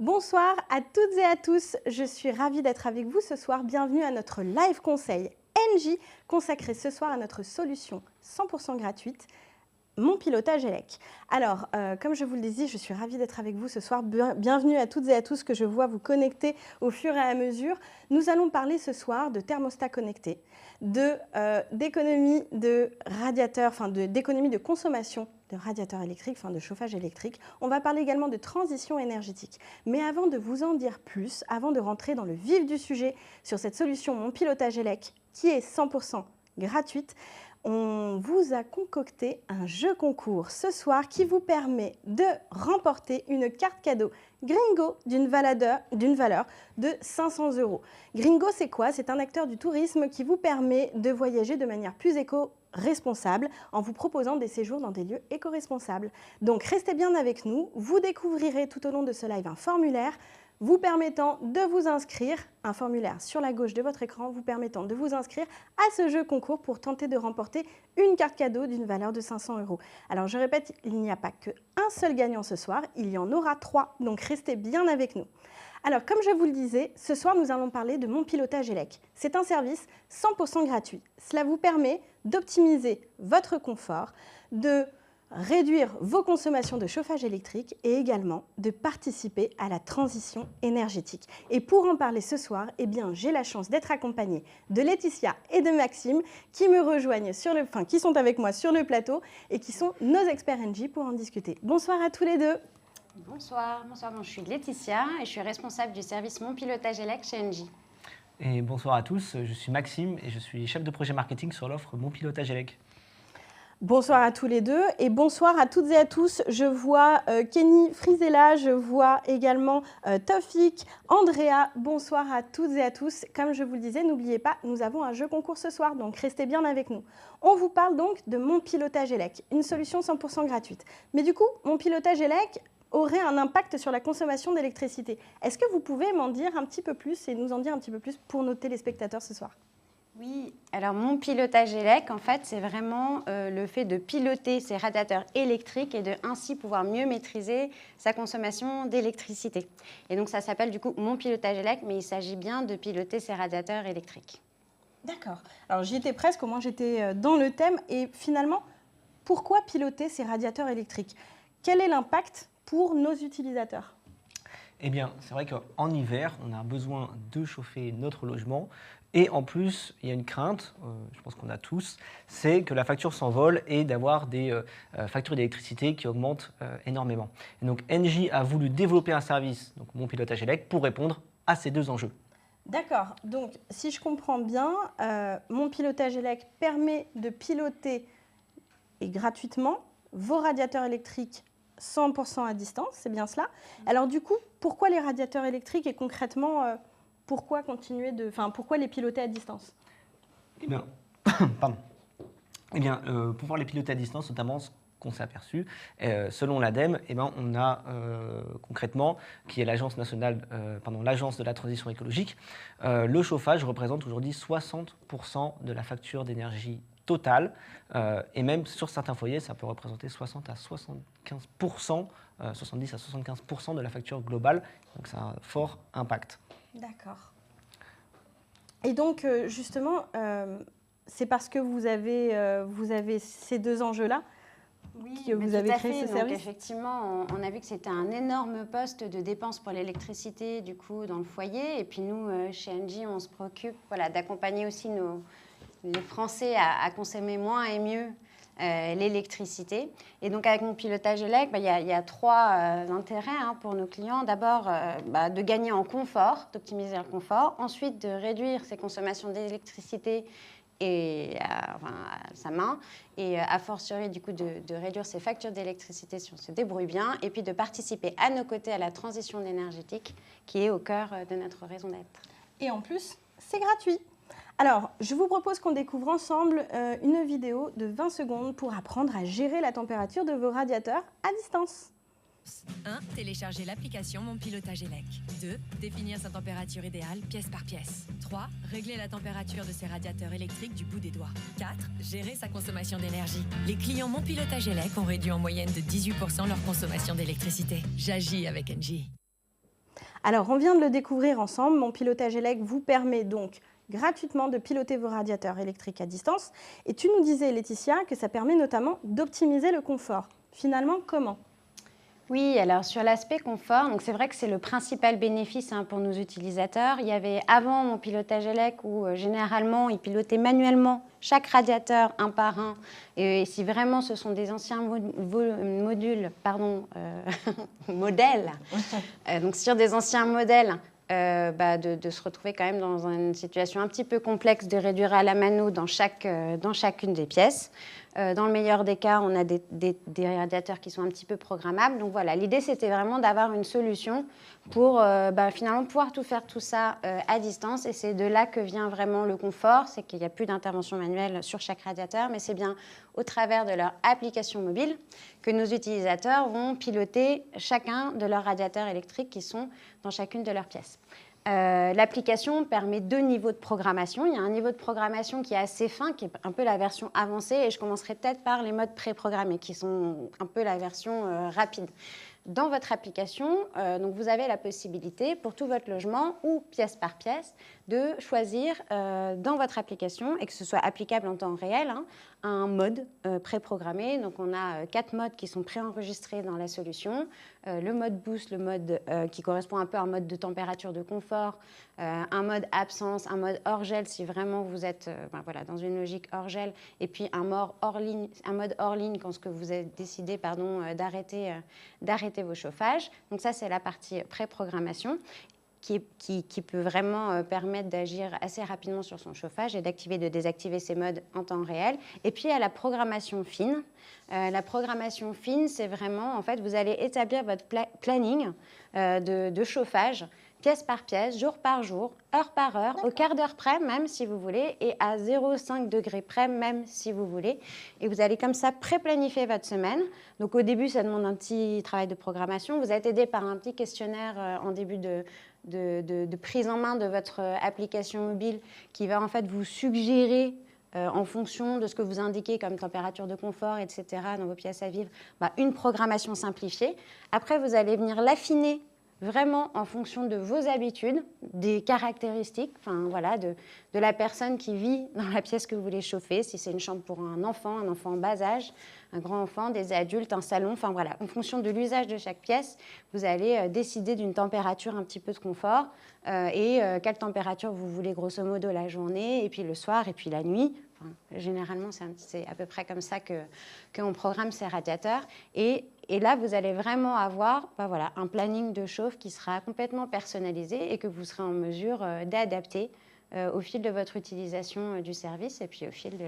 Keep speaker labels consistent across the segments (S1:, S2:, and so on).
S1: Bonsoir à toutes et à tous, je suis ravie d'être avec vous ce soir. Bienvenue à notre live conseil Engie consacré ce soir à notre solution 100% gratuite, Mon pilotage élec. Alors, comme je vous le disais, je suis ravie d'être avec vous ce soir. Bienvenue à toutes et à tous que je vois vous connecter au fur et à mesure. Nous allons parler ce soir de thermostat connecté, d'économie de radiateurs, d'économie de consommation de radiateurs électriques, de chauffage électrique. On va parler également de transition énergétique. Mais avant de vous en dire plus, avant de rentrer dans le vif du sujet sur cette solution Mon pilotage élec, qui est 100% gratuite, on vous a concocté un jeu concours ce soir qui vous permet de remporter une carte cadeau Gringo d'une valeur de 500 €. Gringo, c'est quoi? C'est un acteur du tourisme qui vous permet de voyager de manière plus éco-responsable en vous proposant des séjours dans des lieux éco-responsables. Donc restez bien avec nous, vous découvrirez tout au long de ce live un formulaire vous permettant de vous inscrire, un formulaire sur la gauche de votre écran, vous permettant de vous inscrire à ce jeu concours pour tenter de remporter une carte cadeau d'une valeur de 500 €. Alors je répète, il n'y a pas qu'un seul gagnant ce soir, il y en aura 3, donc restez bien avec nous. Alors comme je vous le disais, ce soir nous allons parler de Mon pilotage élec. C'est un service 100% gratuit. Cela vous permet d'optimiser votre confort, de réduire vos consommations de chauffage électrique et également de participer à la transition énergétique. Et pour en parler ce soir, j'ai la chance d'être accompagnée de Laetitia et de Maxime qui me rejoignent qui sont avec moi sur le plateau et qui sont nos experts Engie pour en discuter. Bonsoir à tous les deux.
S2: Bonsoir, je suis Laetitia et je suis responsable du service Mon pilotage élec chez Engie.
S3: Et bonsoir à tous, je suis Maxime et je suis chef de projet marketing sur l'offre Mon pilotage élec.
S1: Bonsoir à tous les deux et bonsoir à toutes et à tous. Je vois Kenny Frisella, je vois également Tofik, Andrea. Bonsoir à toutes et à tous. Comme je vous le disais, n'oubliez pas, nous avons un jeu concours ce soir, donc restez bien avec nous. On vous parle donc de Mon pilotage élec, une solution 100% gratuite. Mais du coup, Mon pilotage élec aurait un impact sur la consommation d'électricité. Est-ce que vous pouvez m'en dire un petit peu plus et nous en dire un petit peu plus pour nos téléspectateurs ce soir ?
S2: Oui, alors Mon pilotage élec, en fait, c'est vraiment le fait de piloter ses radiateurs électriques et de ainsi pouvoir mieux maîtriser sa consommation d'électricité. Et donc ça s'appelle du coup Mon pilotage élec, mais il s'agit bien de piloter ses radiateurs électriques.
S1: D'accord. Alors j'y étais presque, au moins j'étais dans le thème. Et finalement, pourquoi piloter ces radiateurs électriques? Quel est l'impact pour nos utilisateurs?
S3: Eh bien, c'est vrai qu'en hiver, on a besoin de chauffer notre logement. Et en plus, il y a une crainte, je pense qu'on a tous, c'est que la facture s'envole et d'avoir des factures d'électricité qui augmentent énormément. Et donc, Engie a voulu développer un service, donc Mon pilotage élec, pour répondre à ces deux enjeux.
S1: D'accord. Donc, si je comprends bien, Mon pilotage élec permet de piloter et gratuitement vos radiateurs électriques 100% à distance, c'est bien cela. Alors du coup, pourquoi les radiateurs électriques et concrètement, pourquoi les piloter à distance?
S3: Eh bien, pour pouvoir les piloter à distance, notamment ce qu'on s'est aperçu, selon l'ADEME, on a concrètement, qui est l'agence de la transition écologique, le chauffage représente aujourd'hui 60% de la facture d'énergie totale, et même sur certains foyers, ça peut représenter 60 à 75%, 70 à 75% de la facture globale, donc ça a un fort impact.
S1: D'accord. Et donc, justement, c'est parce que vous avez ces deux enjeux-là que vous avez créé ce service?
S2: Effectivement, on a vu que c'était un énorme poste de dépenses pour l'électricité, du coup, dans le foyer. Et puis nous, chez Engie, on se préoccupe d'accompagner aussi les Français à consommer moins et mieux l'électricité. Et donc, avec Mon pilotage élec, il y a trois intérêts pour nos clients. D'abord, de gagner en confort, d'optimiser le confort. Ensuite, de réduire ses consommations d'électricité et à sa main. Et a fortiori, du coup, de réduire ses factures d'électricité si on se débrouille bien. Et puis, de participer à nos côtés à la transition énergétique qui est au cœur de notre raison d'être.
S1: Et en plus, c'est gratuit. Alors, je vous propose qu'on découvre ensemble une vidéo de 20 secondes pour apprendre à gérer la température de vos radiateurs à distance.
S4: 1. Télécharger l'application Mon pilotage élec. 2. Définir sa température idéale pièce par pièce. 3. Régler la température de ses radiateurs électriques du bout des doigts. 4. Gérer sa consommation d'énergie. Les clients Mon pilotage élec ont réduit en moyenne de 18% leur consommation d'électricité. J'agis avec Engie.
S1: Alors, on vient de le découvrir ensemble, Mon Pilotage Élec vous permet donc gratuitement de piloter vos radiateurs électriques à distance. Et tu nous disais, Laetitia, que ça permet notamment d'optimiser le confort. Finalement, comment ?
S2: Oui, alors sur l'aspect confort, donc c'est vrai que c'est le principal bénéfice pour nos utilisateurs. Il y avait avant Mon Pilotage Élec où généralement ils pilotaient manuellement chaque radiateur un par un. Et si vraiment ce sont des anciens modèles, donc sur des anciens modèles, de se retrouver quand même dans une situation un petit peu complexe de réduire à la mano dans chacune des pièces. Dans le meilleur des cas, on a des radiateurs qui sont un petit peu programmables. Donc voilà, l'idée, c'était vraiment d'avoir une solution pour finalement pouvoir faire tout ça à distance. Et c'est de là que vient vraiment le confort, c'est qu'il n'y a plus d'intervention manuelle sur chaque radiateur, mais c'est bien au travers de leur application mobile que nos utilisateurs vont piloter chacun de leurs radiateurs électriques qui sont dans chacune de leurs pièces. L'application permet 2 niveaux de programmation. Il y a un niveau de programmation qui est assez fin, qui est un peu la version avancée, et je commencerai peut-être par les modes préprogrammés, qui sont un peu la version rapide. Dans votre application, donc vous avez la possibilité, pour tout votre logement ou pièce par pièce, de choisir dans votre application, et que ce soit applicable en temps réel, un mode préprogrammé. Donc on a 4 modes qui sont préenregistrés dans la solution. Le mode boost, le mode qui correspond un peu à un mode de température de confort, un mode absence, un mode hors gel si vraiment vous êtes dans une logique hors gel, et puis un mode hors ligne quand vous avez décidé d'arrêter vos chauffages. Donc ça, c'est la partie préprogrammation qui peut vraiment permettre d'agir assez rapidement sur son chauffage et d'activer, de désactiver ces modes en temps réel. Et puis, il y a la programmation fine. La programmation fine, c'est vraiment, en fait, vous allez établir votre planning de chauffage pièce par pièce, jour par jour, heure par heure, au quart d'heure près même si vous voulez, et à 0,5 degrés près même si vous voulez. Et vous allez comme ça pré-planifier votre semaine. Donc au début, ça demande un petit travail de programmation. Vous êtes aidé par un petit questionnaire en début de prise en main de votre application mobile qui va en fait vous suggérer en fonction de ce que vous indiquez comme température de confort, etc., dans vos pièces à vivre, une programmation simplifiée. Après, vous allez venir l'affiner vraiment en fonction de vos habitudes, des caractéristiques, de la personne qui vit dans la pièce que vous voulez chauffer, si c'est une chambre pour un enfant en bas âge, un grand enfant, des adultes, un salon, en fonction de l'usage de chaque pièce, vous allez décider d'une température un petit peu de confort et quelle température vous voulez grosso modo la journée, et puis le soir, et puis la nuit. Généralement, c'est à peu près comme ça qu'on programme ces radiateurs. Et là, vous allez vraiment avoir un planning de chauffe qui sera complètement personnalisé et que vous serez en mesure d'adapter au fil de votre utilisation du service et puis au fil de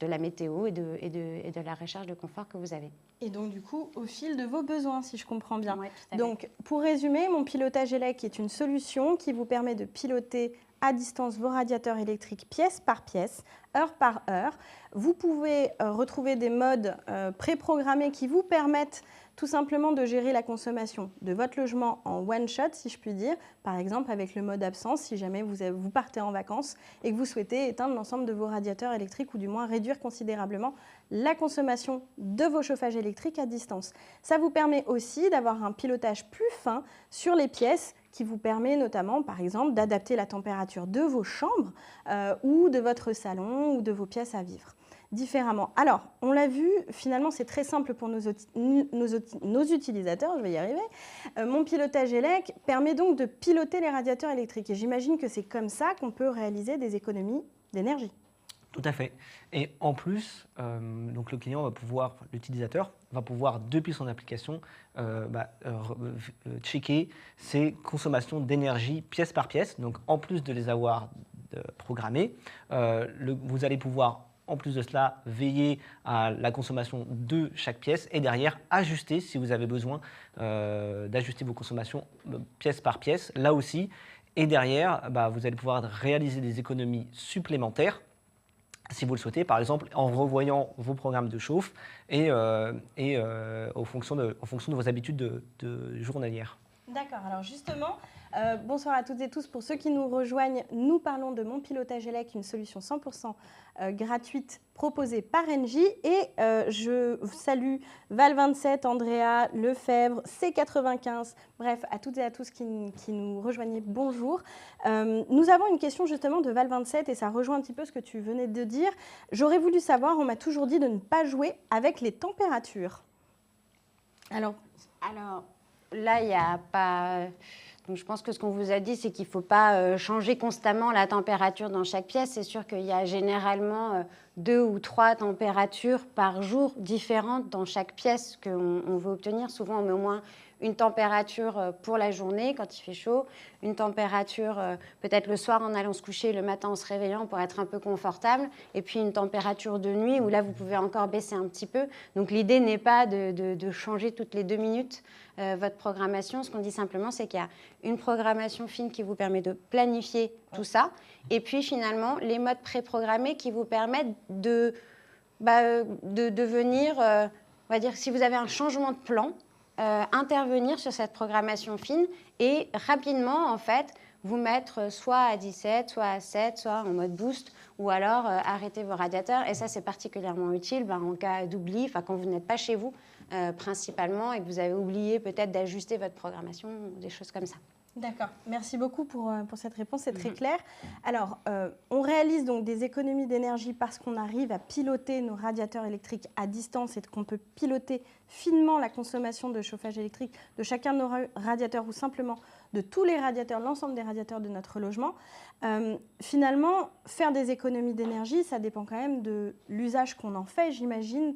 S2: la météo et de la recherche de confort que vous avez.
S1: Et donc, du coup, au fil de vos besoins, si je comprends bien.
S2: Oui, tout à fait.
S1: Donc, pour résumer, Mon Pilotage Élec est une solution qui vous permet de piloter à distance vos radiateurs électriques pièce par pièce, heure par heure. Vous pouvez retrouver des modes préprogrammés qui vous permettent tout simplement de gérer la consommation de votre logement en one shot, si je puis dire. Par exemple, avec le mode absence, si jamais vous partez en vacances et que vous souhaitez éteindre l'ensemble de vos radiateurs électriques ou du moins réduire considérablement la consommation de vos chauffages électriques à distance. Ça vous permet aussi d'avoir un pilotage plus fin sur les pièces qui vous permet notamment, par exemple, d'adapter la température de vos chambres ou de votre salon ou de vos pièces à vivre différemment. Alors, on l'a vu, finalement, c'est très simple pour nos utilisateurs, je vais y arriver. Mon Pilotage Élec permet donc de piloter les radiateurs électriques. Et j'imagine que c'est comme ça qu'on peut réaliser des économies d'énergie.
S3: Tout à fait. Et en plus, donc le client l'utilisateur va pouvoir, depuis son application, checker ses consommations d'énergie pièce par pièce. Donc en plus de les avoir programmées, vous allez pouvoir, en plus de cela, veiller à la consommation de chaque pièce et derrière ajuster, si vous avez besoin d'ajuster vos consommations pièce par pièce, là aussi. Et derrière, vous allez pouvoir réaliser des économies supplémentaires si vous le souhaitez, par exemple en revoyant vos programmes de chauffe et en fonction de vos habitudes de journalières.
S1: D'accord, alors justement, bonsoir à toutes et tous. Pour ceux qui nous rejoignent, nous parlons de Mon Pilotage Élec, une solution 100% gratuite proposée par Engie. Et je salue Val27, Andrea, Lefebvre, C95, bref, à toutes et à tous qui nous rejoignez, bonjour. Nous avons une question justement de Val27 et ça rejoint un petit peu ce que tu venais de dire. J'aurais voulu savoir, on m'a toujours dit de ne pas jouer avec les températures. Alors
S2: là, il n'y a pas... Donc, je pense que ce qu'on vous a dit, c'est qu'il ne faut pas changer constamment la température dans chaque pièce. C'est sûr qu'il y a généralement 2 ou 3 températures par jour différentes dans chaque pièce qu'on veut obtenir. Souvent, on met au moins une température pour la journée quand il fait chaud, une température peut-être le soir en allant se coucher, le matin en se réveillant pour être un peu confortable, et puis une température de nuit où là, vous pouvez encore baisser un petit peu. Donc, l'idée n'est pas de changer toutes les 2 minutes votre programmation. Ce qu'on dit simplement, c'est qu'il y a une programmation fine qui vous permet de planifier tout ça, et puis finalement, les modes préprogrammés qui vous permettent de venir, on va dire, si vous avez un changement de plan, intervenir sur cette programmation fine et rapidement, en fait, vous mettre soit à 17, soit à 7, soit en mode boost, ou alors arrêter vos radiateurs. Et ça, c'est particulièrement utile en cas d'oubli, quand vous n'êtes pas chez vous principalement et que vous avez oublié peut-être d'ajuster votre programmation, des choses comme ça.
S1: D'accord, merci beaucoup pour cette réponse, c'est très clair. Alors, on réalise donc des économies d'énergie parce qu'on arrive à piloter nos radiateurs électriques à distance et qu'on peut piloter finement la consommation de chauffage électrique de chacun de nos radiateurs ou simplement de tous les radiateurs, l'ensemble des radiateurs de notre logement. Finalement, faire des économies d'énergie, ça dépend quand même de l'usage qu'on en fait, j'imagine,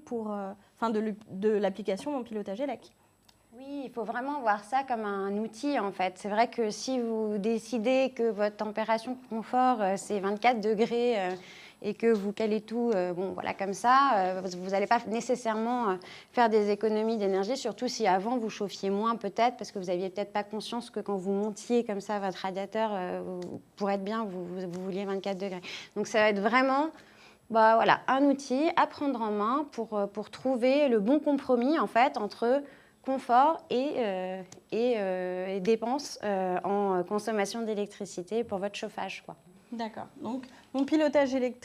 S1: de l'application Mon Pilotage Élec.
S2: Oui, il faut vraiment voir ça comme un outil, en fait. C'est vrai que si vous décidez que votre température de confort, c'est 24 degrés et que vous calez tout comme ça, vous n'allez pas nécessairement faire des économies d'énergie, surtout si avant vous chauffiez moins peut-être, parce que vous n'aviez peut-être pas conscience que quand vous montiez comme ça votre radiateur, pour être bien, vous vouliez 24 degrés. Donc ça va être vraiment... un outil à prendre en main pour trouver le bon compromis, en fait, entre confort et dépenses en consommation d'électricité pour votre chauffage, quoi.
S1: D'accord. Donc, Mon Pilotage Élec,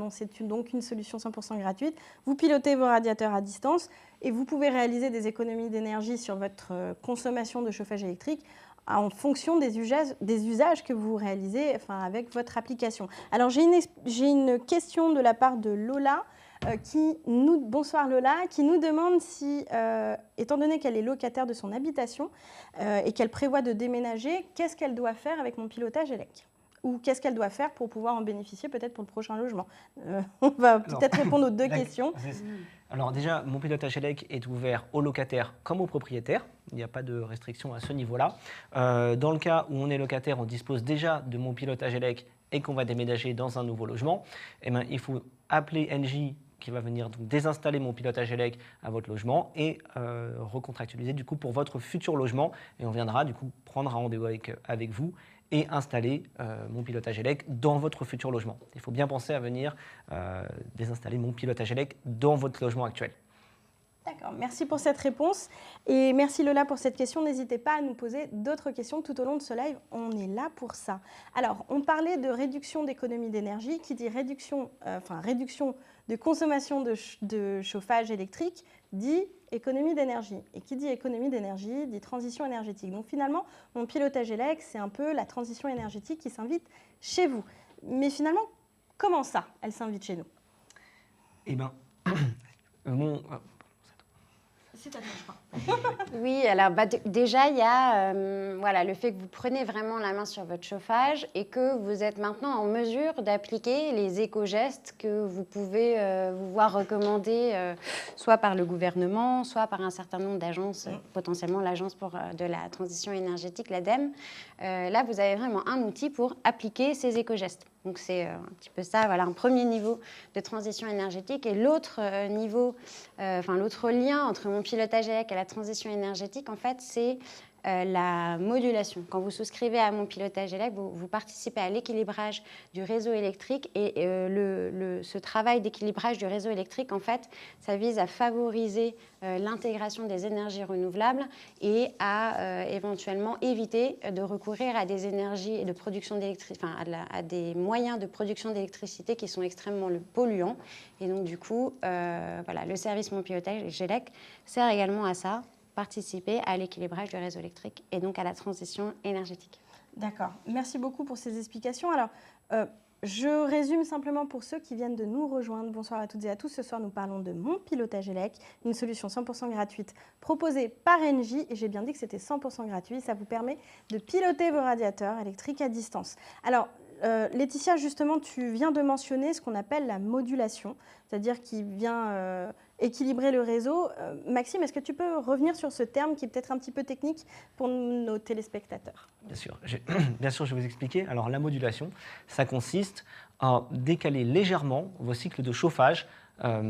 S1: c'est donc une solution 100% gratuite. Vous pilotez vos radiateurs à distance et vous pouvez réaliser des économies d'énergie sur votre consommation de chauffage électrique en fonction des usages que vous réalisez avec votre application. Alors, j'ai une question de la part de Lola. Bonsoir Lola, qui nous demande si, étant donné qu'elle est locataire de son habitation et qu'elle prévoit de déménager, qu'est-ce qu'elle doit faire avec Mon Pilotage Élec ? Ou qu'est-ce qu'elle doit faire pour pouvoir en bénéficier peut-être pour le prochain logement ? On va peut-être répondre aux 2 questions.
S3: Alors déjà, Mon Pilotage Élec est ouvert aux locataires comme aux propriétaires. Il n'y a pas de restriction à ce niveau-là. Dans le cas où on est locataire, on dispose déjà de Mon Pilotage Élec et qu'on va déménager dans un nouveau logement, il faut appeler Engie qui va venir donc désinstaller Mon Pilotage Élec à votre logement et recontractualiser du coup pour votre futur logement. Et on viendra du coup prendre un rendez-vous avec vous et installer Mon Pilotage Élec dans votre futur logement. Il faut bien penser à venir désinstaller Mon Pilotage Élec dans votre logement actuel.
S1: D'accord, merci pour cette réponse. Et merci Lola pour cette question. N'hésitez pas à nous poser d'autres questions tout au long de ce live. On est là pour ça. Alors, on parlait de réduction d'économie d'énergie. Qui dit réduction de consommation de chauffage électrique dit économie d'énergie. Et qui dit économie d'énergie dit transition énergétique. Donc finalement, Mon Pilotage Élec, c'est un peu la transition énergétique qui s'invite chez vous. Mais finalement, comment ça, elle s'invite chez nous ?
S3: Eh bien,
S1: c'est à toi, je crois.
S2: Oui, alors déjà, il y a le fait que vous prenez vraiment la main sur votre chauffage et que vous êtes maintenant en mesure d'appliquer les éco-gestes que vous pouvez vous voir recommander soit par le gouvernement, soit par un certain nombre d'agences, potentiellement l'Agence de la transition énergétique, l'ADEME. Là, vous avez vraiment un outil pour appliquer ces éco-gestes. Donc c'est un petit peu ça, un premier niveau de transition énergétique. Et l'autre niveau, l'autre lien entre Mon Pilotage Élec et la transition énergétique, en fait, c'est la modulation. Quand vous souscrivez à Mon Pilotage Élec, vous participez à l'équilibrage du réseau électrique et ce travail d'équilibrage du réseau électrique, en fait, ça vise à favoriser l'intégration des énergies renouvelables et à éventuellement éviter de recourir à des énergies de production d'électricité, enfin à des moyens de production d'électricité qui sont extrêmement polluants. Et donc du coup, voilà, le service Mon Pilotage Élec sert également à ça, participer à l'équilibrage du réseau électrique et donc à la transition énergétique.
S1: D'accord. Merci beaucoup pour ces explications. Alors, je résume simplement pour ceux qui viennent de nous rejoindre. Bonsoir à toutes et à tous. Ce soir, nous parlons de Mon Pilotage Élec, une solution 100% gratuite proposée par Engie. Et j'ai bien dit que c'était 100% gratuit. Ça vous permet de piloter vos radiateurs électriques à distance. Alors, Laetitia, justement, tu viens de mentionner ce qu'on appelle la modulation, c'est-à-dire qui vient équilibrer le réseau. Maxime, est-ce que tu peux revenir sur ce terme qui est peut-être un petit peu technique pour nos téléspectateurs?
S3: Bien sûr, bien sûr, je vais vous expliquer. Alors, la modulation, ça consiste à décaler légèrement vos cycles de chauffage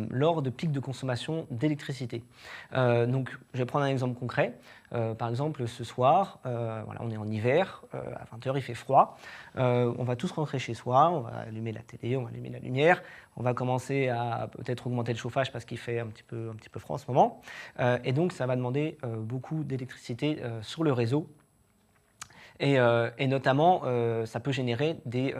S3: lors de pics de consommation d'électricité. Donc, je vais prendre un exemple concret. Par exemple, ce soir, voilà, on est en hiver, à 20h, il fait froid. On va tous rentrer chez soi, on va allumer la télé, on va allumer la lumière. On va commencer à peut-être augmenter le chauffage parce qu'il fait un petit peu froid en ce moment. Et donc, ça va demander beaucoup d'électricité sur le réseau. Et notamment, ça peut générer des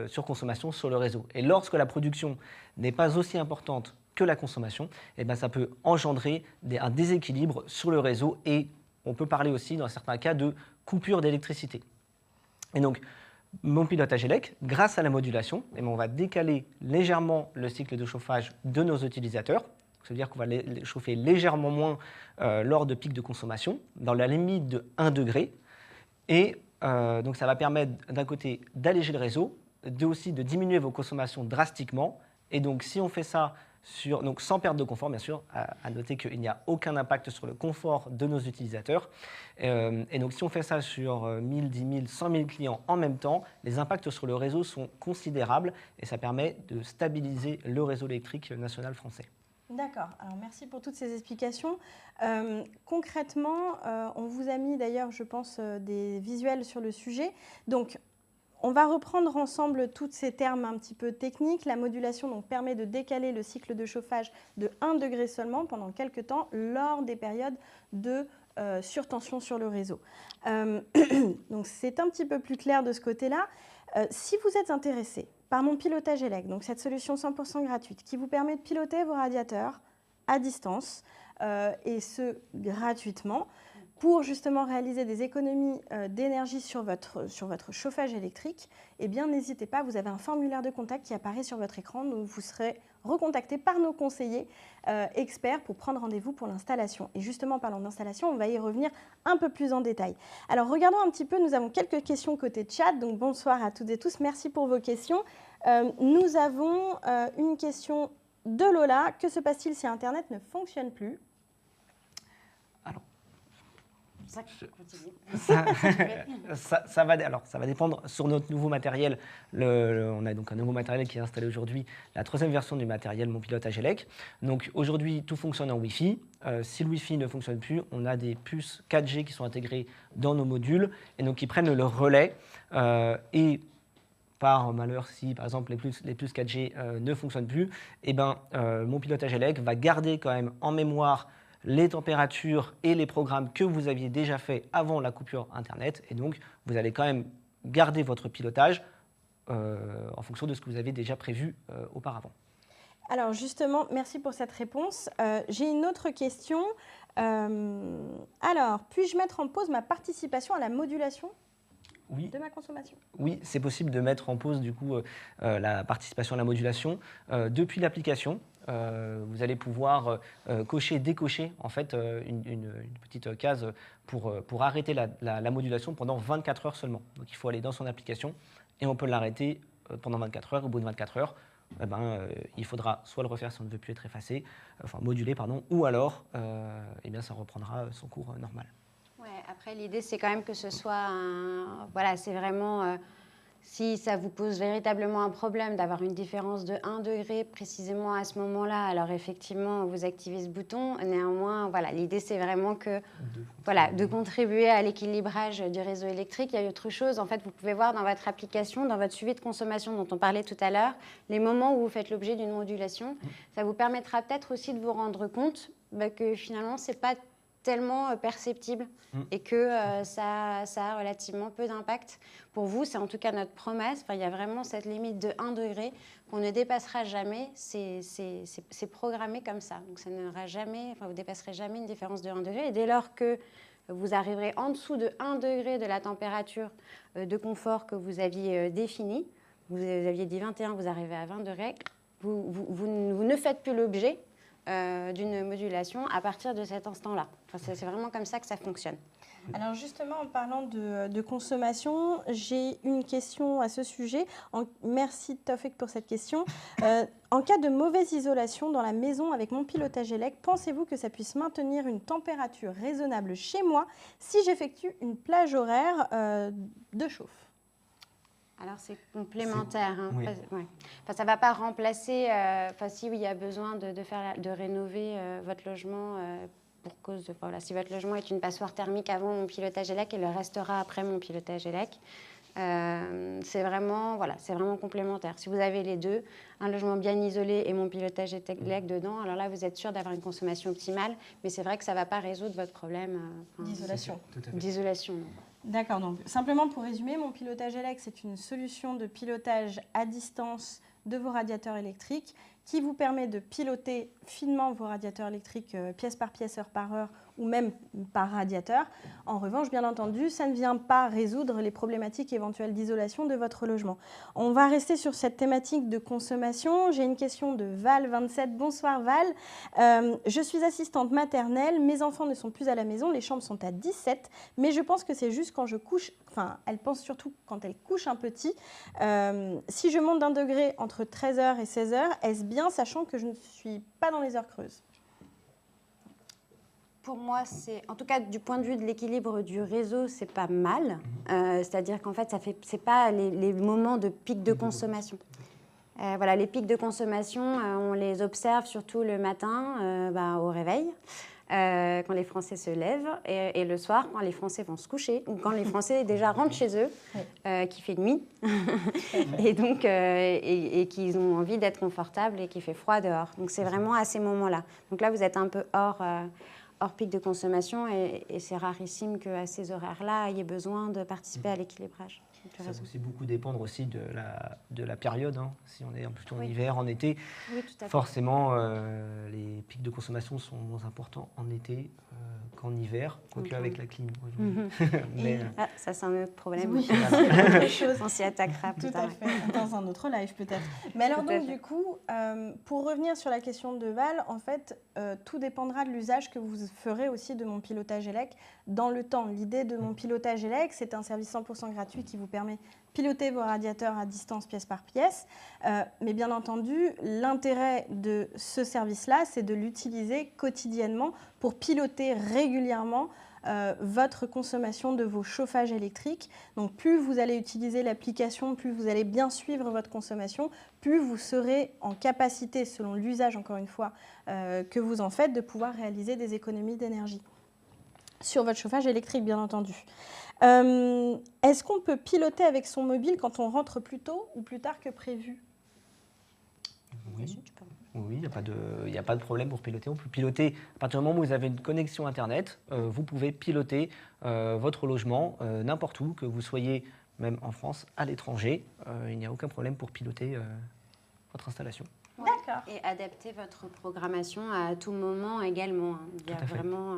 S3: surconsommations sur le réseau. Et lorsque la production n'est pas aussi importante que la consommation, eh ben, ça peut engendrer un déséquilibre sur le réseau et on peut parler aussi, dans certains cas, de coupure d'électricité. Et donc, Mon Pilotage Élec, grâce à la modulation, eh ben, on va décaler légèrement le cycle de chauffage de nos utilisateurs. Ça veut dire qu'on va les chauffer légèrement moins lors de pics de consommation, dans la limite de 1 degré. Et donc ça va permettre d'un côté d'alléger le réseau, aussi de diminuer vos consommations drastiquement. Et donc si on fait ça donc sans perte de confort, bien sûr, à noter qu'il n'y a aucun impact sur le confort de nos utilisateurs. Et donc si on fait ça sur 1000, 10 000, 100 000 clients en même temps, les impacts sur le réseau sont considérables et ça permet de stabiliser le réseau électrique national français.
S1: D'accord. Alors, merci pour toutes ces explications. Concrètement, on vous a mis d'ailleurs, je pense, des visuels sur le sujet. Donc, on va reprendre ensemble tous ces termes un petit peu techniques. La modulation donc, permet de décaler le cycle de chauffage de 1 degré seulement pendant quelques temps lors des périodes de surtension sur le réseau. Donc, c'est un petit peu plus clair de ce côté-là. Si vous êtes intéressé par Mon Pilotage Élec, donc cette solution 100% gratuite qui vous permet de piloter vos radiateurs à distance et ce gratuitement pour justement réaliser des économies d'énergie sur votre chauffage électrique, eh bien n'hésitez pas, vous avez un formulaire de contact qui apparaît sur votre écran, donc vous serez recontacté par nos conseillers experts pour prendre rendez-vous pour l'installation. Et justement, parlant d'installation, on va y revenir un peu plus en détail. Alors, regardons un petit peu, nous avons quelques questions côté chat, donc bonsoir à toutes et tous, merci pour vos questions. Nous avons une question de Lola. Que se passe-t-il si Internet ne fonctionne plus?
S3: Alors,
S2: ça
S3: va dépendre sur notre nouveau matériel. On a donc un nouveau matériel qui est installé aujourd'hui, la 3e version du matériel Mon Pilotage Élec. Donc aujourd'hui, tout fonctionne en Wi-Fi. Si le Wi-Fi ne fonctionne plus, on a des puces 4G qui sont intégrées dans nos modules et donc qui prennent le relais. Et par malheur, si par exemple les puces 4G ne fonctionnent plus, eh ben, Mon Pilotage Élec va garder quand même en mémoire les températures et les programmes que vous aviez déjà fait avant la coupure Internet. Et donc, vous allez quand même garder votre pilotage en fonction de ce que vous avez déjà prévu auparavant.
S1: Alors justement, merci pour cette réponse. J'ai une autre question. Alors, puis-je mettre en pause ma participation à la modulation de ma consommation?
S3: Oui, c'est possible de mettre en pause du coup la participation à la modulation depuis l'application. Vous allez pouvoir décocher en fait une petite case pour arrêter la modulation pendant 24 heures seulement. Donc il faut aller dans son application et on peut l'arrêter pendant 24 heures. Au bout de 24 heures, il faudra soit le refaire si on ne veut plus être effacé, moduler, pardon, ou alors ça reprendra son cours normal.
S2: Ouais, après, l'idée, c'est quand même que ce soit c'est vraiment Si ça vous pose véritablement un problème d'avoir une différence de 1 degré précisément à ce moment-là, alors effectivement, vous activez ce bouton. Néanmoins, voilà, l'idée, c'est vraiment de contribuer à l'équilibrage du réseau électrique. Il y a autre chose. En fait, vous pouvez voir dans votre application, dans votre suivi de consommation dont on parlait tout à l'heure, les moments où vous faites l'objet d'une modulation. Ça vous permettra peut-être aussi de vous rendre compte que finalement, ce n'est pas tellement perceptible et que ça a relativement peu d'impact. Pour vous, c'est en tout cas notre promesse. Enfin, il y a vraiment cette limite de 1 degré qu'on ne dépassera jamais. C'est programmé comme ça. Donc, ça n'aura jamais, vous ne dépasserez jamais une différence de 1 degré. Et dès lors que vous arriverez en dessous de 1 degré de la température de confort que vous aviez définie, vous aviez dit 21, vous arrivez à 20 degrés, vous ne faites plus l'objet d'une modulation à partir de cet instant-là. Enfin, c'est vraiment comme ça que ça fonctionne.
S1: Alors justement, en parlant de consommation, j'ai une question à ce sujet. Merci Tofik pour cette question. En cas de mauvaise isolation dans la maison avec mon pilotage élec, pensez-vous que ça puisse maintenir une température raisonnable chez moi si j'effectue une plage horaire de chauffe?
S2: Alors, c'est complémentaire. Hein.
S3: Oui.
S2: Ouais. Enfin, ça ne va pas remplacer... si il y a besoin de rénover votre logement pour cause de... Voilà, si votre logement est une passoire thermique avant mon pilotage élec et le restera après mon pilotage élec, c'est vraiment complémentaire. Si vous avez les deux, un logement bien isolé et mon pilotage élec dedans, alors là, vous êtes sûr d'avoir une consommation optimale, mais c'est vrai que ça ne va pas résoudre votre problème
S1: d'isolation.
S2: D'isolation.
S1: D'accord, donc simplement pour résumer, mon pilotage élec, c'est une solution de pilotage à distance de vos radiateurs électriques qui vous permet de piloter finement vos radiateurs électriques pièce par pièce, heure par heure ou même par radiateur. En revanche, bien entendu, ça ne vient pas résoudre les problématiques éventuelles d'isolation de votre logement. On va rester sur cette thématique de consommation. J'ai une question de Val27. Bonsoir Val. Je suis assistante maternelle. Mes enfants ne sont plus à la maison. Les chambres sont à 17. Mais je pense que c'est juste quand je couche... Enfin, elle pense surtout quand elle couche un petit. Si je monte d'1 degré entre 13h et 16h, est-ce bien, sachant que je ne suis pas dans les heures creuses?
S2: Pour moi, c'est, en tout cas du point de vue de l'équilibre du réseau, c'est pas mal. C'est-à-dire qu'en fait, c'est pas les moments de pic de consommation. Voilà, les pics de consommation, on les observe surtout le matin au réveil, quand les Français se lèvent, et le soir, quand les Français vont se coucher, ou quand les Français déjà rentrent chez eux, qu'il fait nuit, et donc et qu'ils ont envie d'être confortables et qu'il fait froid dehors. Donc c'est vraiment à ces moments-là. Donc là, vous êtes un peu hors pic de consommation et c'est rarissime qu'à ces horaires-là, il y ait besoin de participer à l'équilibrage.
S3: Ça va aussi beaucoup dépendre aussi de la période. Hein. Si on est plutôt en hiver, en été, forcément, les pics de consommation sont moins importants en été qu'en hiver, quoique avec la clim.
S2: Ça, c'est un autre problème.
S1: Oui,
S2: on s'y attaquera plus tard.
S1: Tout à fait, dans un autre live peut-être. Mais alors donc du coup, pour revenir sur la question de Val, en fait, tout dépendra de l'usage que vous ferez aussi de mon pilotage élec dans le temps. L'idée de mon pilotage élec, c'est un service 100% gratuit qui vous permet de piloter vos radiateurs à distance pièce par pièce. Mais bien entendu, l'intérêt de ce service-là, c'est de l'utiliser quotidiennement pour piloter régulièrement votre consommation de vos chauffages électriques. Donc plus vous allez utiliser l'application, plus vous allez bien suivre votre consommation, plus vous serez en capacité, selon l'usage encore une fois que vous en faites, de pouvoir réaliser des économies d'énergie sur votre chauffage électrique, bien entendu. Est-ce qu'on peut piloter avec son mobile quand on rentre plus tôt ou plus tard que prévu?
S3: Oui, il n'y a pas de problème pour piloter. On peut piloter à partir du moment où vous avez une connexion Internet. Vous pouvez piloter votre logement n'importe où, que vous soyez même en France, à l'étranger. Il n'y a aucun problème pour piloter votre installation.
S1: D'accord.
S2: Et adapter votre programmation à tout moment également. Il y a vraiment...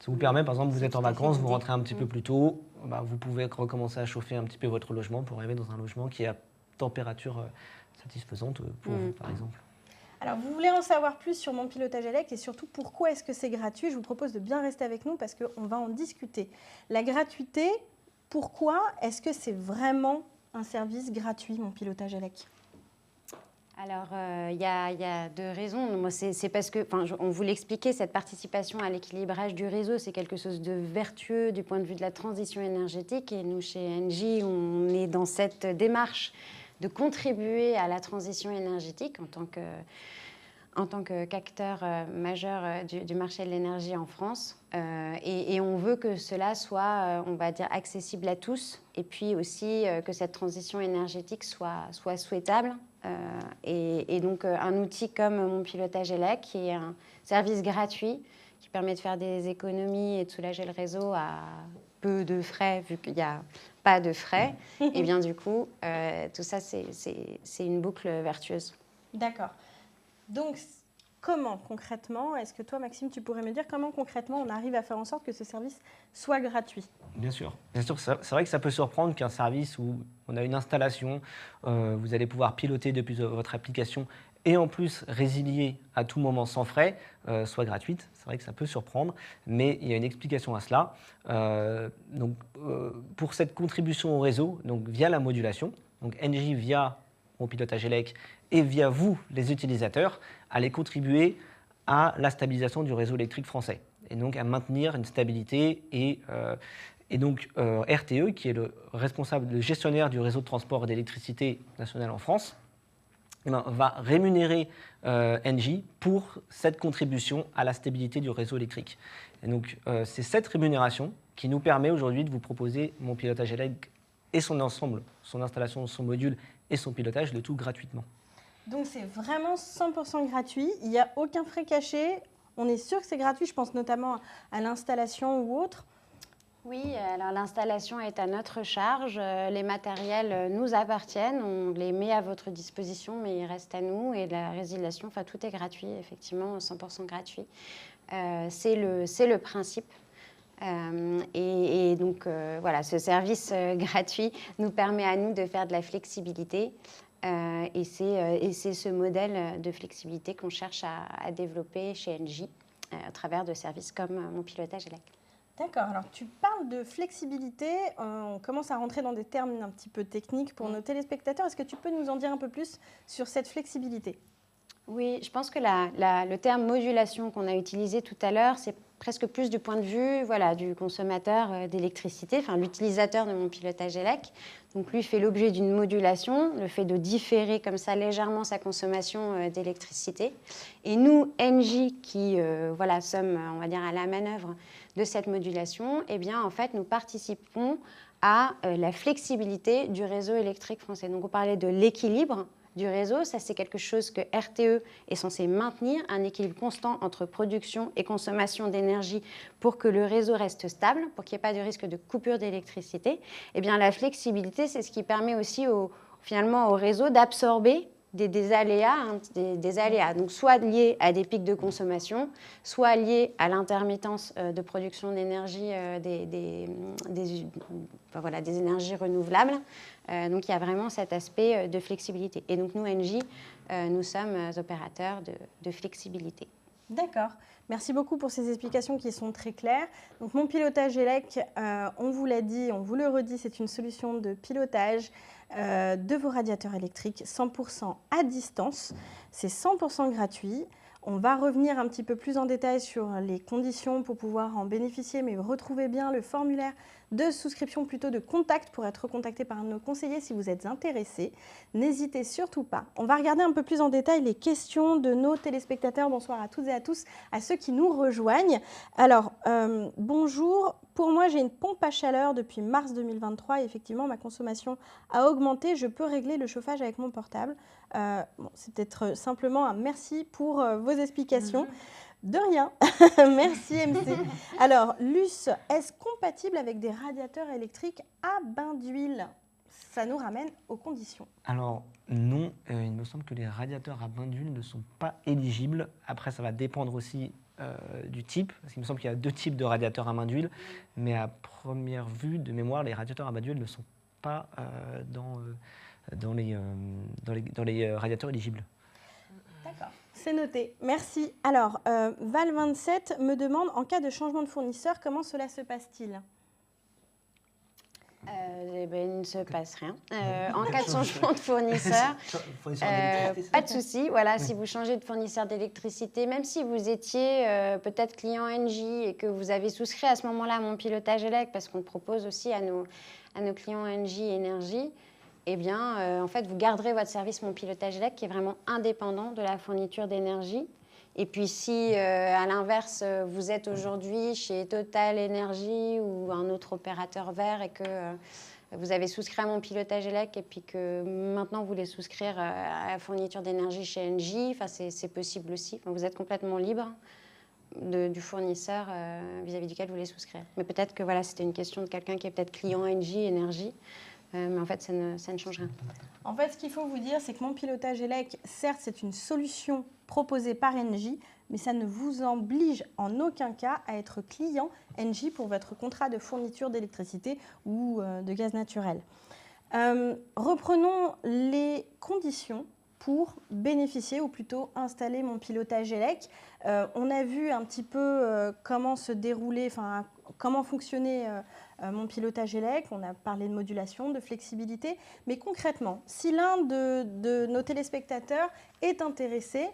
S3: Ça vous permet, par exemple, vous êtes en vacances, vous rentrez un petit peu plus tôt, vous pouvez recommencer à chauffer un petit peu votre logement pour arriver dans un logement qui est à température satisfaisante pour vous, par exemple.
S1: Alors, vous voulez en savoir plus sur mon pilotage élec et surtout pourquoi est-ce que c'est gratuit? Je vous propose de bien rester avec nous parce qu'on va en discuter. La gratuité, pourquoi est-ce que c'est vraiment un service gratuit, mon pilotage élec?
S2: Alors, il y a deux raisons. Moi, c'est parce que, on vous l'expliquait, cette participation à l'équilibrage du réseau, c'est quelque chose de vertueux du point de vue de la transition énergétique. Et nous, chez Engie, on est dans cette démarche de contribuer à la transition énergétique en tant qu'acteur majeur du marché de l'énergie en France. Et on veut que cela soit, on va dire, accessible à tous, et puis aussi que cette transition énergétique soit souhaitable. Et donc, un outil comme Mon Pilotage ELEC, qui est un service gratuit qui permet de faire des économies et de soulager le réseau à peu de frais, vu qu'il n'y a pas de frais, et bien du coup, tout ça, c'est une boucle vertueuse.
S1: D'accord. Donc, comment concrètement, est-ce que toi, Maxime, tu pourrais me dire comment concrètement on arrive à faire en sorte que ce service soit gratuit?
S3: Bien sûr, c'est vrai que ça peut surprendre qu'un service où on a une installation, vous allez pouvoir piloter depuis votre application et en plus résilier à tout moment sans frais, soit gratuite. C'est vrai que ça peut surprendre, mais il y a une explication à cela. Pour cette contribution au réseau, donc via la modulation, donc Engie via Mon Pilotage ELEC et via vous, les utilisateurs, allez contribuer à la stabilisation du réseau électrique français et donc à maintenir une stabilité et donc RTE, qui est le gestionnaire du réseau de transport d'électricité national en France, va rémunérer Engie pour cette contribution à la stabilité du réseau électrique. Et donc c'est cette rémunération qui nous permet aujourd'hui de vous proposer Mon Pilotage ELEC et son ensemble, son installation, son module et son pilotage, le tout gratuitement.
S1: Donc c'est vraiment 100% gratuit, il n'y a aucun frais caché, on est sûr que c'est gratuit, je pense notamment à l'installation ou autre.
S2: Oui, alors l'installation est à notre charge, les matériels nous appartiennent, on les met à votre disposition, mais ils restent à nous, et la résiliation, enfin tout est gratuit, effectivement, 100% gratuit. C'est le principe. Et donc voilà, ce service gratuit nous permet à nous de faire de la flexibilité. Et c'est ce modèle de flexibilité qu'on cherche à développer chez Engie à travers de services comme Mon Pilotage ELEC.
S1: D'accord, alors tu parles de flexibilité, on commence à rentrer dans des termes un petit peu techniques pour nos téléspectateurs. Est-ce que tu peux nous en dire un peu plus sur cette flexibilité?
S2: Oui, je pense que le terme modulation qu'on a utilisé tout à l'heure, c'est presque plus du point de vue du consommateur d'électricité, enfin l'utilisateur de Mon Pilotage ELEC. Donc lui fait l'objet d'une modulation, le fait de différer comme ça légèrement sa consommation d'électricité. Et nous, Engie, qui sommes, on va dire, à la manœuvre de cette modulation, eh bien en fait nous participons à la flexibilité du réseau électrique français. Donc on parlait de l'équilibre du réseau, ça c'est quelque chose que RTE est censé maintenir, un équilibre constant entre production et consommation d'énergie pour que le réseau reste stable, pour qu'il n'y ait pas de risque de coupure d'électricité. Eh bien la flexibilité, c'est ce qui permet aussi finalement au réseau d'absorber des aléas, des aléas, donc soit liés à des pics de consommation, soit liés à l'intermittence de production d'énergie des énergies renouvelables. Donc il y a vraiment cet aspect de flexibilité. Et donc nous, Engie, nous sommes opérateurs de flexibilité.
S1: D'accord. Merci beaucoup pour ces explications qui sont très claires. Donc, Mon Pilotage ELEC, on vous l'a dit, on vous le redit, c'est une solution de pilotage de vos radiateurs électriques 100% à distance. C'est 100% gratuit. On va revenir un petit peu plus en détail sur les conditions pour pouvoir en bénéficier, mais retrouvez bien le formulaire de souscription, plutôt de contact, pour être contacté par un de nos conseillers si vous êtes intéressé. N'hésitez surtout pas. On va regarder un peu plus en détail les questions de nos téléspectateurs. Bonsoir à toutes et à tous, à ceux qui nous rejoignent. Alors, bonjour. Pour moi, j'ai une pompe à chaleur depuis mars 2023 et effectivement, ma consommation a augmenté. Je peux régler le chauffage avec mon portable. C'est peut-être simplement un merci pour vos explications. De rien. Merci MC. Alors, Luce, est-ce compatible avec des radiateurs électriques à bain d'huile? Ça nous ramène aux conditions.
S3: Alors non, il me semble que les radiateurs à bain d'huile ne sont pas éligibles. Après, ça va dépendre aussi du type, parce qu'il me semble qu'il y a deux types de radiateurs à bain d'huile, mais à première vue, de mémoire, les radiateurs à bain d'huile ne sont pas dans les radiateurs éligibles.
S1: D'accord, c'est noté. Merci. Alors, Val27 me demande, en cas de changement de fournisseur, comment cela se passe-t-il?
S2: Eh ben, il ne se passe rien. En cas de changement de fournisseur, pas de souci. Voilà, si vous changez de fournisseur d'électricité, même si vous étiez peut-être client Engie et que vous avez souscrit à ce moment-là à Mon Pilotage Élec, parce qu'on le propose aussi à nos clients Engie Énergie, eh bien, en fait, vous garderez votre service Mon Pilotage Élec qui est vraiment indépendant de la fourniture d'énergie. Et puis si, à l'inverse, vous êtes aujourd'hui chez Total Énergie ou un autre opérateur vert et que vous avez souscrit à Mon Pilotage Élec et puis que maintenant vous voulez souscrire à la fourniture d'énergie chez Engie, c'est possible aussi. Enfin, vous êtes complètement libre du fournisseur vis-à-vis duquel vous voulez souscrire. Mais peut-être que voilà, c'était une question de quelqu'un qui est peut-être client Engie Énergie. Mais en fait, ça ne change rien.
S1: En fait, ce qu'il faut vous dire, c'est que Mon Pilotage Élec, certes, c'est une solution proposée par Engie, mais ça ne vous oblige en aucun cas à être client Engie pour votre contrat de fourniture d'électricité ou de gaz naturel. Reprenons les conditions pour bénéficier ou plutôt installer Mon Pilotage Élec. On a vu un petit peu comment se dérouler, comment fonctionnait Mon Pilotage Élec. On a parlé de modulation, de flexibilité. Mais concrètement, si l'un de nos téléspectateurs est intéressé,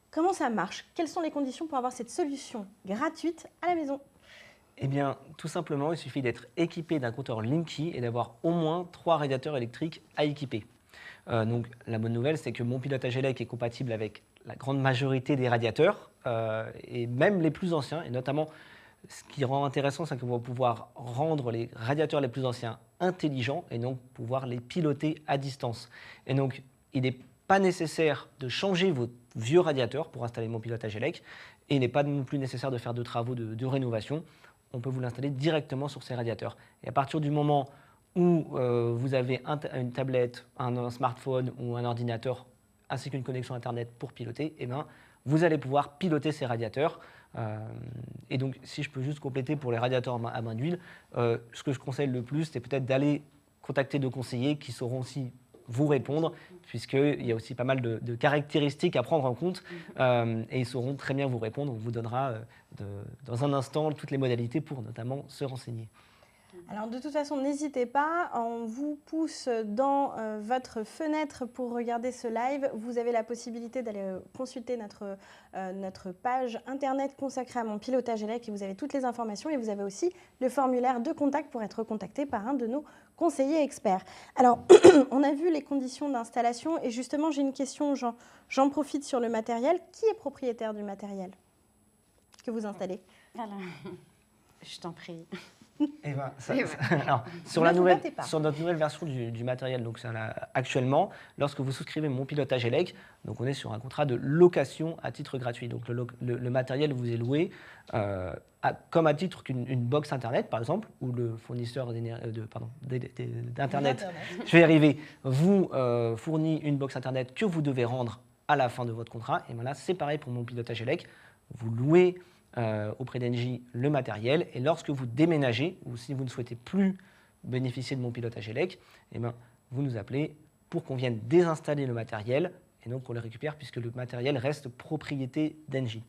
S1: comment ça marche? Quelles sont les conditions pour avoir cette solution gratuite à la maison?
S3: Eh bien, tout simplement, il suffit d'être équipé d'un compteur Linky et d'avoir au moins 3 radiateurs électriques à équiper. Donc, la bonne nouvelle, c'est que Mon Pilotage Élec est compatible avec la grande majorité des radiateurs et même les plus anciens. Et notamment, ce qui rend intéressant, c'est qu'on va pouvoir rendre les radiateurs les plus anciens intelligents et donc pouvoir les piloter à distance. Et donc, il n'est pas nécessaire de changer vos vieux radiateurs pour installer Mon Pilotage Élec et il n'est pas non plus nécessaire de faire de travaux de rénovation. On peut vous l'installer directement sur ces radiateurs. Et à partir du moment où vous avez une tablette, un smartphone ou un ordinateur ainsi qu'une connexion Internet pour piloter, eh bien, vous allez pouvoir piloter ces radiateurs. Et donc, si je peux juste compléter pour les radiateurs à main d'huile, ce que je conseille le plus, c'est peut-être d'aller contacter de conseillers qui sauront aussi vous répondre, puisqu'il y a aussi pas mal de caractéristiques à prendre en compte, et ils sauront très bien vous répondre. On vous donnera dans un instant toutes les modalités pour notamment se renseigner.
S1: Alors de toute façon, n'hésitez pas, on vous pousse dans votre fenêtre pour regarder ce live. Vous avez la possibilité d'aller consulter notre page internet consacrée à Mon Pilotage Élec et vous avez toutes les informations et vous avez aussi le formulaire de contact pour être contacté par un de nos conseillers experts. Alors, on a vu les conditions d'installation et justement, j'ai une question, j'en profite sur le matériel. Qui est propriétaire du matériel que vous installez?
S2: Voilà. Je t'en prie.
S3: Eh ben, alors, sur notre nouvelle version du matériel, donc actuellement, lorsque vous souscrivez Mon Pilotage Élec, donc on est sur un contrat de location à titre gratuit. Donc le matériel vous est loué comme à titre qu'une box Internet, par exemple, ou le fournisseur d'Internet, je vais y arriver, vous fournit une box Internet que vous devez rendre à la fin de votre contrat. Et bien là, c'est pareil pour Mon Pilotage Élec. Vous louez auprès d'Engie le matériel et lorsque vous déménagez ou si vous ne souhaitez plus bénéficier de Mon Pilotage Élec, eh ben, vous nous appelez pour qu'on vienne désinstaller le matériel et donc qu'on le récupère puisque le matériel reste propriété d'Engie.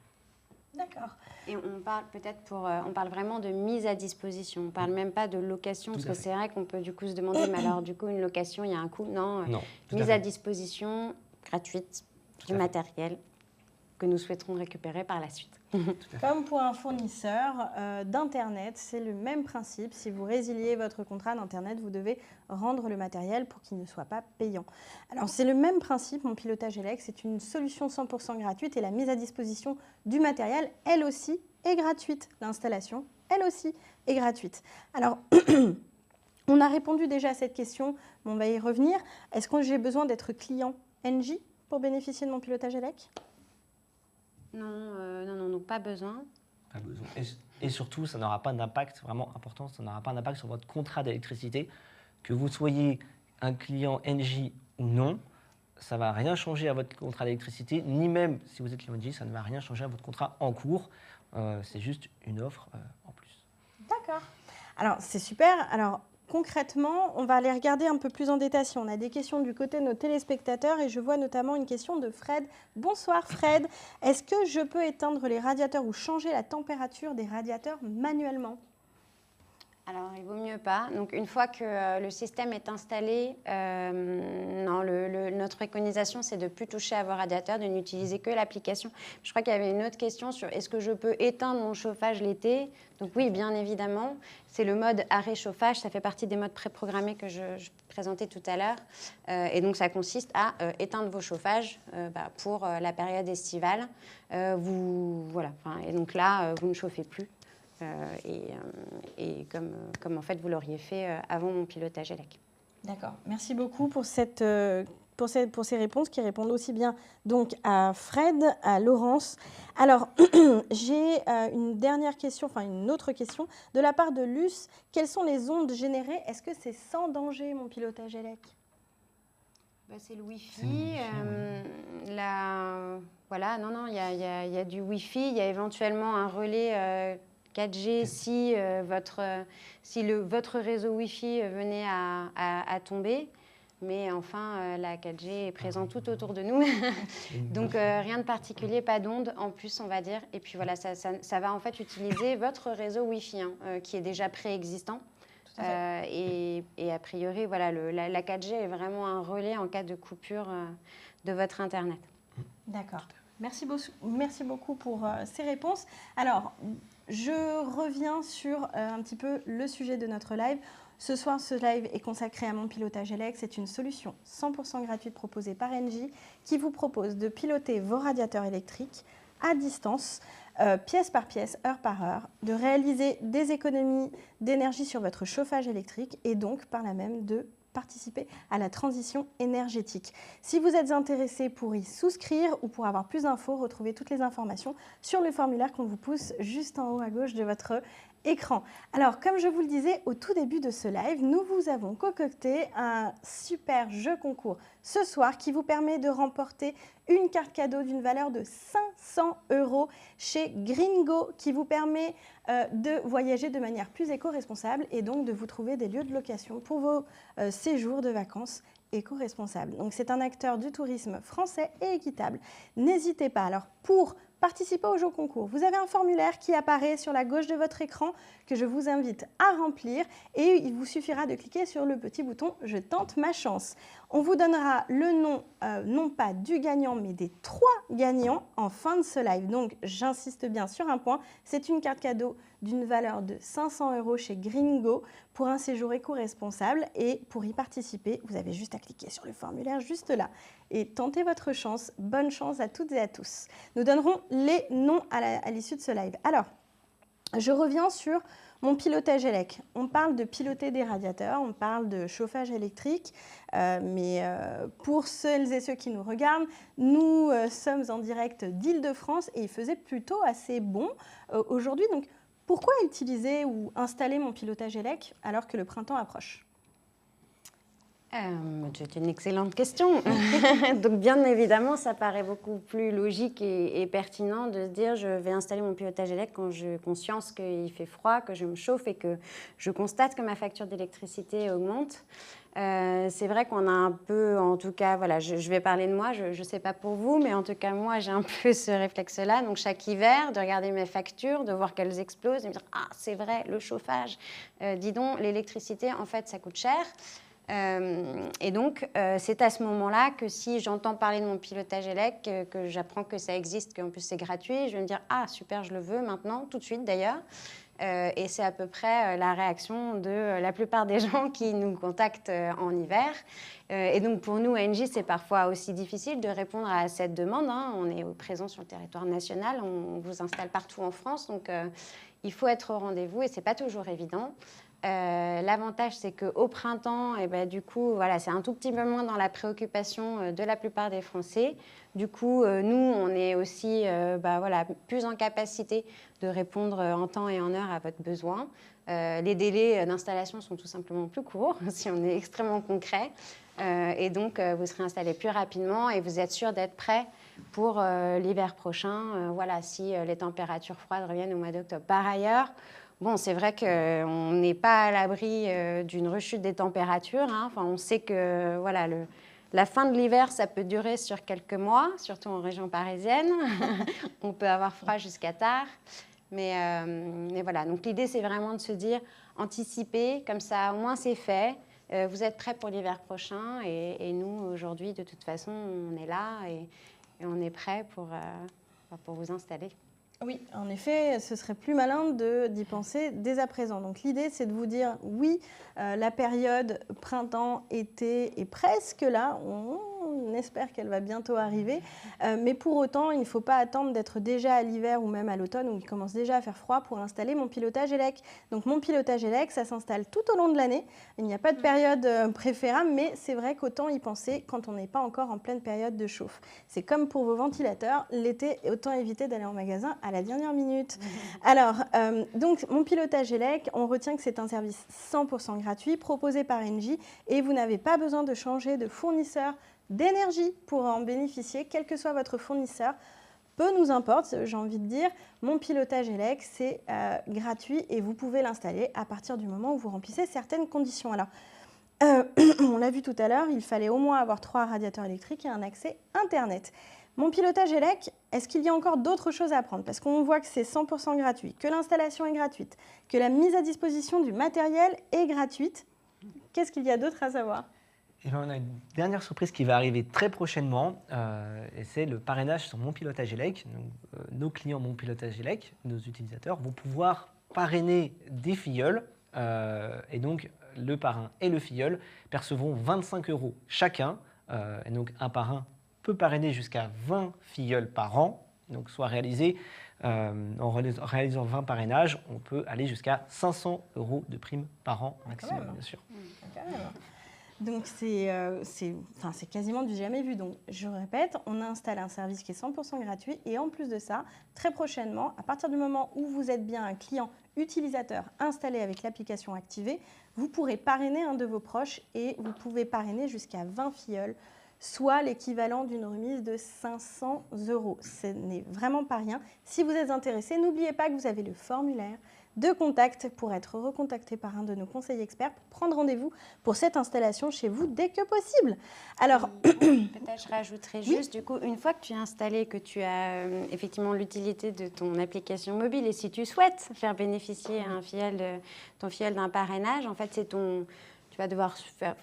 S1: D'accord.
S2: Et on parle peut-être on parle vraiment de mise à disposition. On ne parle même pas de location parce que c'est vrai qu'on peut du coup se demander mais alors du coup une location il y a un coût? Non, mise à disposition gratuite du matériel que nous souhaiterons récupérer par la suite.
S1: Comme pour un fournisseur d'Internet, c'est le même principe. Si vous résiliez votre contrat d'Internet, vous devez rendre le matériel pour qu'il ne soit pas payant. Alors, c'est le même principe, Mon Pilotage Élec. C'est une solution 100% gratuite et la mise à disposition du matériel, elle aussi, est gratuite. L'installation, elle aussi, est gratuite. Alors, on a répondu déjà à cette question, mais on va y revenir. Est-ce que j'ai besoin d'être client Engie pour bénéficier de Mon Pilotage Élec ?
S2: Non, pas besoin.
S3: Pas besoin. Et surtout, ça n'aura pas d'impact, vraiment important, ça n'aura pas d'impact sur votre contrat d'électricité. Que vous soyez un client Engie ou non, ça ne va rien changer à votre contrat d'électricité, ni même si vous êtes client Engie, ça ne va rien changer à votre contrat en cours. C'est juste une offre en plus.
S1: D'accord. Alors, c'est super. Alors, concrètement, on va aller regarder un peu plus en détail si on a des questions du côté de nos téléspectateurs et je vois notamment une question de Fred. Bonsoir Fred, est-ce que je peux éteindre les radiateurs ou changer la température des radiateurs manuellement ?
S2: Alors, il vaut mieux pas. Donc, une fois que le système est installé, non, notre préconisation, c'est de ne plus toucher à vos radiateurs, de n'utiliser que l'application. Je crois qu'il y avait une autre question sur est-ce que je peux éteindre mon chauffage l'été? Donc oui, bien évidemment. C'est le mode arrêt chauffage. Ça fait partie des modes préprogrammés que je présentais tout à l'heure. Et donc, ça consiste à éteindre vos chauffages pour la période estivale. Voilà. Et donc là, vous ne chauffez plus. Et comme en fait vous l'auriez fait avant mon pilotage élec.
S1: D'accord. Merci beaucoup pour ces réponses qui répondent aussi bien donc à Fred, à Laurence. Alors, j'ai une dernière question, enfin une autre question de la part de Luce. Quelles sont les ondes générées? Est-ce que c'est sans danger mon pilotage élec?
S2: C'est le Wi-Fi. Voilà, non, il y a du Wi-Fi. Il y a éventuellement un relais 4G si votre réseau Wi-Fi venait à tomber. Mais enfin, la 4G est présente tout autour de nous. Donc, rien de particulier, pas d'onde en plus, on va dire. Et puis voilà, ça va en fait utiliser votre réseau Wi-Fi qui est déjà préexistant. Et a priori, voilà, la 4G est vraiment un relais en cas de coupure de votre Internet.
S1: D'accord. Merci beaucoup pour ces réponses. Alors, je reviens sur un petit peu le sujet de notre live. Ce soir, ce live est consacré à Mon Pilotage élec. C'est une solution 100% gratuite proposée par Engie qui vous propose de piloter vos radiateurs électriques à distance, pièce par pièce, heure par heure, de réaliser des économies d'énergie sur votre chauffage électrique et donc par là même de participer à la transition énergétique. Si vous êtes intéressé pour y souscrire ou pour avoir plus d'infos, retrouvez toutes les informations sur le formulaire qu'on vous pousse juste en haut à gauche de votre écran. Alors, comme je vous le disais au tout début de ce live, nous vous avons concocté un super jeu concours ce soir qui vous permet de remporter une carte cadeau d'une valeur de 500 € chez Gringo qui vous permet de voyager de manière plus éco-responsable et donc de vous trouver des lieux de location pour vos séjours de vacances éco-responsables. Donc, c'est un acteur du tourisme français et équitable. N'hésitez pas. Alors, pour participer au jeu concours, vous avez un formulaire qui apparaît sur la gauche de votre écran que je vous invite à remplir et il vous suffira de cliquer sur le petit bouton « Je tente ma chance ». On vous donnera le nom, non pas du gagnant, mais des 3 gagnants en fin de ce live. Donc, j'insiste bien sur un point, c'est une carte cadeau d'une valeur de 500 € chez Gringo pour un séjour éco-responsable. Et pour y participer, vous avez juste à cliquer sur le formulaire juste là et tentez votre chance. Bonne chance à toutes et à tous. Nous donnerons les noms à l'issue de ce live. Alors, je reviens sur mon pilotage élec. On parle de piloter des radiateurs, on parle de chauffage électrique, mais pour celles et ceux qui nous regardent, nous sommes en direct d'Île-de-France et il faisait plutôt assez bon aujourd'hui. Donc, pourquoi utiliser ou installer mon pilotage élec alors que le printemps approche ?
S2: C'est une excellente question. Donc, bien évidemment, ça paraît beaucoup plus logique et pertinent de se dire je vais installer mon pilotage élec quand j'ai conscience qu'il fait froid, que je me chauffe et que je constate que ma facture d'électricité augmente. C'est vrai qu'on a un peu, en tout cas, voilà, je vais parler de moi, je ne sais pas pour vous, mais en tout cas, moi, j'ai un peu ce réflexe-là. Donc, chaque hiver, de regarder mes factures, de voir qu'elles explosent, et me dire « Ah, c'est vrai, le chauffage, dis donc, l'électricité, en fait, ça coûte cher ». Et donc, c'est à ce moment-là que si j'entends parler de mon pilotage élec, que j'apprends que ça existe, qu'en plus c'est gratuit, je vais me dire « Ah, super, je le veux maintenant, tout de suite d'ailleurs ». Et c'est à peu près la réaction de la plupart des gens qui nous contactent en hiver. Et donc, pour nous, à Engie, c'est parfois aussi difficile de répondre à cette demande. On est présent sur le territoire national, on vous installe partout en France. Donc, il faut être au rendez-vous et ce n'est pas toujours évident. L'avantage, c'est qu'au printemps, du coup, voilà, c'est un tout petit peu moins dans la préoccupation de la plupart des Français. Du coup, nous, on est aussi plus en capacité de répondre en temps et en heure à votre besoin. Les délais d'installation sont tout simplement plus courts, si on est extrêmement concret. Et donc, vous serez installé plus rapidement et vous êtes sûr d'être prêt pour l'hiver prochain, si les températures froides reviennent au mois d'octobre. Par ailleurs, bon, c'est vrai qu'on n'est pas à l'abri d'une rechute des températures. Enfin, on sait que la fin de l'hiver, ça peut durer sur quelques mois, surtout en région parisienne. On peut avoir froid jusqu'à tard. Mais voilà, donc l'idée, c'est vraiment de se dire, anticiper, comme ça, au moins c'est fait. Vous êtes prêts pour l'hiver prochain et nous, aujourd'hui, de toute façon, on est là et on est prêts pour vous installer.
S1: Oui, en effet, ce serait plus malin d'y penser dès à présent. Donc l'idée, c'est de vous dire, oui, la période printemps-été est presque là. On espère qu'elle va bientôt arriver. Mais pour autant, il ne faut pas attendre d'être déjà à l'hiver ou même à l'automne où il commence déjà à faire froid pour installer mon pilotage ELEC. Donc mon pilotage ELEC, ça s'installe tout au long de l'année. Il n'y a pas de période préférable, mais c'est vrai qu'autant y penser quand on n'est pas encore en pleine période de chauffe. C'est comme pour vos ventilateurs. L'été, autant éviter d'aller en magasin à la dernière minute. Alors, donc mon pilotage ELEC, on retient que c'est un service 100% gratuit proposé par Engie et vous n'avez pas besoin de changer de fournisseur d'énergie pour en bénéficier, quel que soit votre fournisseur. Peu nous importe, j'ai envie de dire, mon pilotage ELEC, c'est gratuit et vous pouvez l'installer à partir du moment où vous remplissez certaines conditions. Alors, on l'a vu tout à l'heure, il fallait au moins avoir 3 radiateurs électriques et un accès Internet. Mon pilotage ELEC, est-ce qu'il y a encore d'autres choses à apprendre? Parce qu'on voit que c'est 100% gratuit, que l'installation est gratuite, que la mise à disposition du matériel est gratuite. Qu'est-ce qu'il y a d'autre à savoir?
S3: Et bien, on a une dernière surprise qui va arriver très prochainement, et c'est le parrainage sur Mon Pilotage ELEC. Donc, nos clients Mon Pilotage ELEC, nos utilisateurs, vont pouvoir parrainer des filleuls, et donc le parrain et le filleul percevront 25 € chacun, et donc un parrain peut parrainer jusqu'à 20 filleuls par an, donc soit réalisé, en réalisant 20 parrainages, on peut aller jusqu'à 500 € de prime par an maximum, bien sûr.
S1: Donc c'est quasiment du jamais vu. Donc je répète, on installe un service qui est 100% gratuit et en plus de ça, très prochainement, à partir du moment où vous êtes bien un client utilisateur installé avec l'application activée, vous pourrez parrainer un de vos proches et vous pouvez parrainer jusqu'à 20 filleuls, soit l'équivalent d'une remise de 500 €. Ce n'est vraiment pas rien. Si vous êtes intéressé, n'oubliez pas que vous avez le formulaire de contact pour être recontacté par un de nos conseillers experts pour prendre rendez-vous pour cette installation chez vous dès que possible. Alors,
S2: peut-être je rajouterai juste, du coup, une fois que tu as installé, que tu as effectivement l'utilité de ton application mobile et si tu souhaites faire bénéficier ton filleul d'un parrainage, en fait, c'est tu vas devoir faire,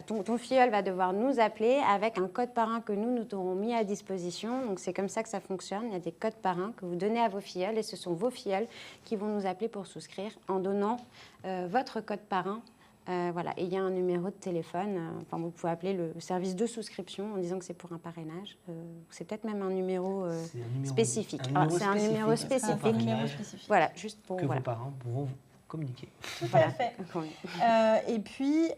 S2: ton filleul va devoir nous appeler avec un code parrain que nous t'aurons mis à disposition. Donc c'est comme ça que ça fonctionne. Il y a des codes parrains que vous donnez à vos filleuls et ce sont vos filleuls qui vont nous appeler pour souscrire en donnant votre code parrain. Et il y a un numéro de téléphone. Vous pouvez appeler le service de souscription en disant que c'est pour un parrainage. C'est peut-être même un numéro spécifique. C'est un numéro spécifique. Voilà, juste pour
S3: que vos parents pourront communiquer.
S1: Tout à fait. Et puis,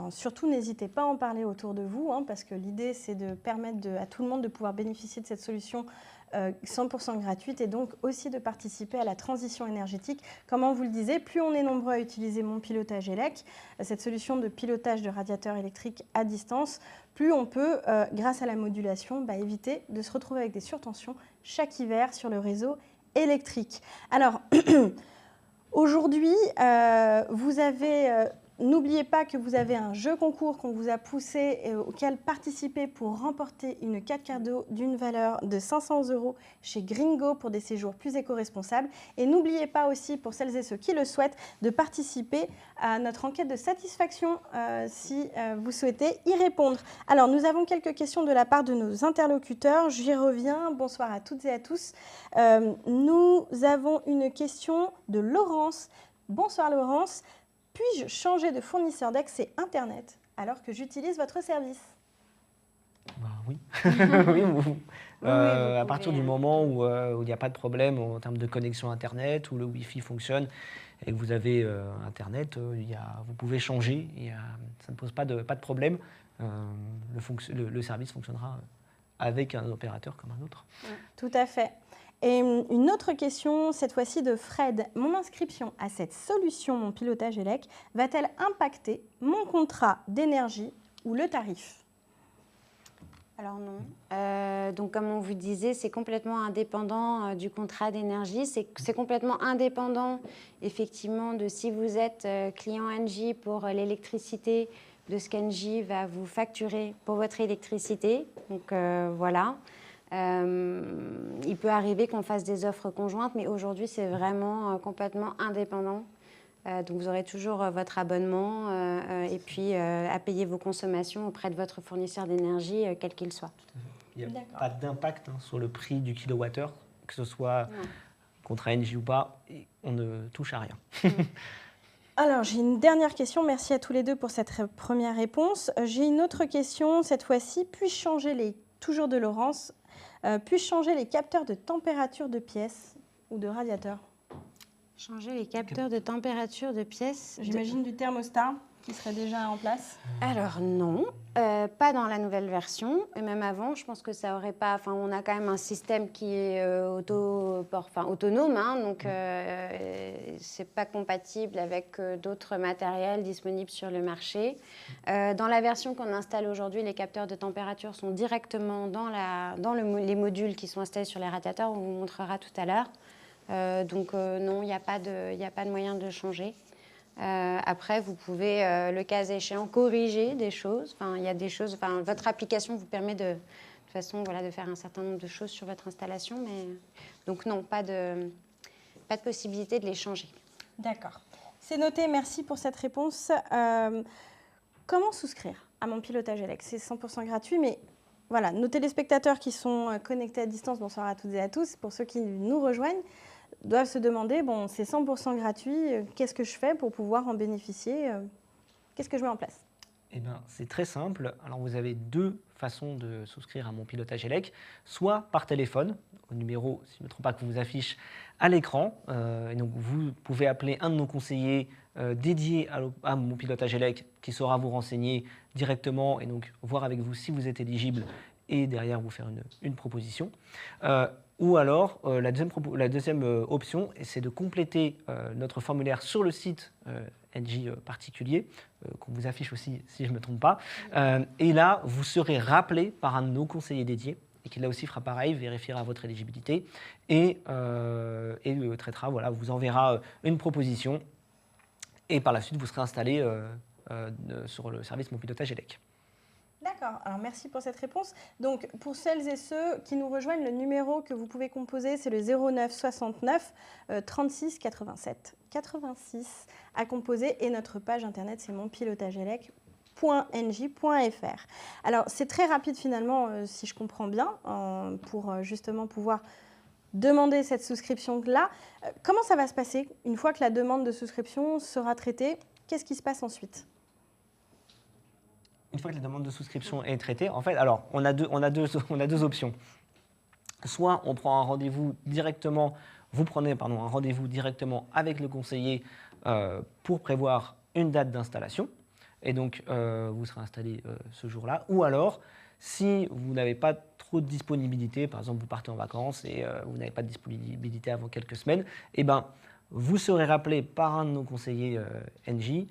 S1: surtout, n'hésitez pas à en parler autour de vous, parce que l'idée, c'est de permettre à tout le monde de pouvoir bénéficier de cette solution 100% gratuite et donc aussi de participer à la transition énergétique. Comme on vous le disait, plus on est nombreux à utiliser Mon Pilotage ELEC, cette solution de pilotage de radiateurs électriques à distance, plus on peut, grâce à la modulation, éviter de se retrouver avec des surtensions chaque hiver sur le réseau électrique. Alors, aujourd'hui, n'oubliez pas que vous avez un jeu concours qu'on vous a poussé et auquel participer pour remporter une carte cadeau d'une valeur de 500 € chez Gringo pour des séjours plus éco-responsables. Et n'oubliez pas aussi, pour celles et ceux qui le souhaitent, de participer à notre enquête de satisfaction si vous souhaitez y répondre. Alors, nous avons quelques questions de la part de nos interlocuteurs. J'y reviens. Bonsoir à toutes et à tous. Nous avons une question de Laurence. Bonsoir Laurence. Puis-je changer de fournisseur d'accès Internet alors que j'utilise votre service?
S3: Oui. À partir du moment où il n'y a pas de problème en termes de connexion Internet, où le Wi-Fi fonctionne et que vous avez Internet, vous pouvez changer. Ça ne pose pas de problème. Le service fonctionnera avec un opérateur comme un autre.
S1: Tout à fait. Et une autre question, cette fois-ci de Fred. Mon inscription à cette solution, Mon Pilotage ELEC, va-t-elle impacter mon contrat d'énergie ou le tarif?
S2: Alors non. Donc comme on vous disait, c'est complètement indépendant du contrat d'énergie. C'est complètement indépendant, effectivement, de si vous êtes client Engie pour l'électricité, de ce qu'Engie va vous facturer pour votre électricité. Donc voilà. Il peut arriver qu'on fasse des offres conjointes, mais aujourd'hui, c'est vraiment complètement indépendant. Donc, vous aurez toujours votre abonnement et puis à payer vos consommations auprès de votre fournisseur d'énergie, quel qu'il soit.
S3: Il n'y a pas d'impact sur le prix du kilowattheure, que ce soit contrat Engie ou pas, et on ne touche à rien.
S1: Alors, j'ai une dernière question. Merci à tous les deux pour cette première réponse. J'ai une autre question, cette fois-ci. Puis-je changer toujours de Laurence, puis-je changer les capteurs de température de pièces ou de radiateur?
S2: Changer les capteurs de température de pièces.
S1: J'imagine du thermostat qui serait déjà en place.
S2: Alors non, pas dans la nouvelle version. Et même avant, je pense que ça aurait pas. Enfin, on a quand même un système qui est autonome, hein, donc c'est pas compatible avec d'autres matériels disponibles sur le marché. Dans la version qu'on installe aujourd'hui, les capteurs de température sont directement dans les modules qui sont installés sur les radiateurs. On vous montrera tout à l'heure. Donc non, il n'y a pas de moyen de changer. Après, vous pouvez, le cas échéant, corriger des choses. Enfin, il y a des choses. Enfin, votre application vous permet de façon, voilà, de faire un certain nombre de choses sur votre installation, mais donc non, pas de possibilité de les changer.
S1: D'accord. C'est noté. Merci pour cette réponse. Comment souscrire à mon pilotage élect? C'est 100% gratuit, mais voilà, nos téléspectateurs qui sont connectés à distance, bonsoir à toutes et à tous, pour ceux qui nous rejoignent, doivent se demander, bon, c'est 100% gratuit, qu'est-ce que je fais pour pouvoir en bénéficier? Qu'est-ce que je mets en place?
S3: Eh bien, c'est très simple. Alors, vous avez deux façons de souscrire à mon pilotage élec, soit par téléphone, au numéro, si je ne me trompe pas, que vous affiche à l'écran. Et donc, vous pouvez appeler un de nos conseillers dédiés à mon pilotage élec qui saura vous renseigner directement et donc voir avec vous si vous êtes éligible et derrière vous faire une proposition. Ou alors, la deuxième option, c'est de compléter notre formulaire sur le site Engie particulier, qu'on vous affiche aussi si je ne me trompe pas. Et là, vous serez rappelé par un de nos conseillers dédiés, et qui là aussi fera pareil, vérifiera votre éligibilité, et traitera, voilà, vous enverra une proposition, et par la suite, vous serez installé sur le service Mon Pilotage élec.
S1: D'accord, alors merci pour cette réponse. Donc pour celles et ceux qui nous rejoignent, le numéro que vous pouvez composer, c'est le 09 69 36 87 86 à composer, et notre page internet, c'est monpilotageelec.engie.fr. Alors c'est très rapide finalement, si je comprends bien, pour justement pouvoir demander cette souscription-là. Comment ça va se passer une fois que la demande de souscription sera traitée? Qu'est-ce qui se passe ensuite?
S3: Une fois que la demande de souscription est traitée, en fait, alors on a deux options. Soit on prend un rendez-vous directement, vous prenez un rendez-vous directement avec le conseiller pour prévoir une date d'installation, et donc vous serez installé ce jour-là. Ou alors, si vous n'avez pas trop de disponibilité, par exemple vous partez en vacances et vous n'avez pas de disponibilité avant quelques semaines, eh ben, vous serez rappelé par un de nos conseillers Engie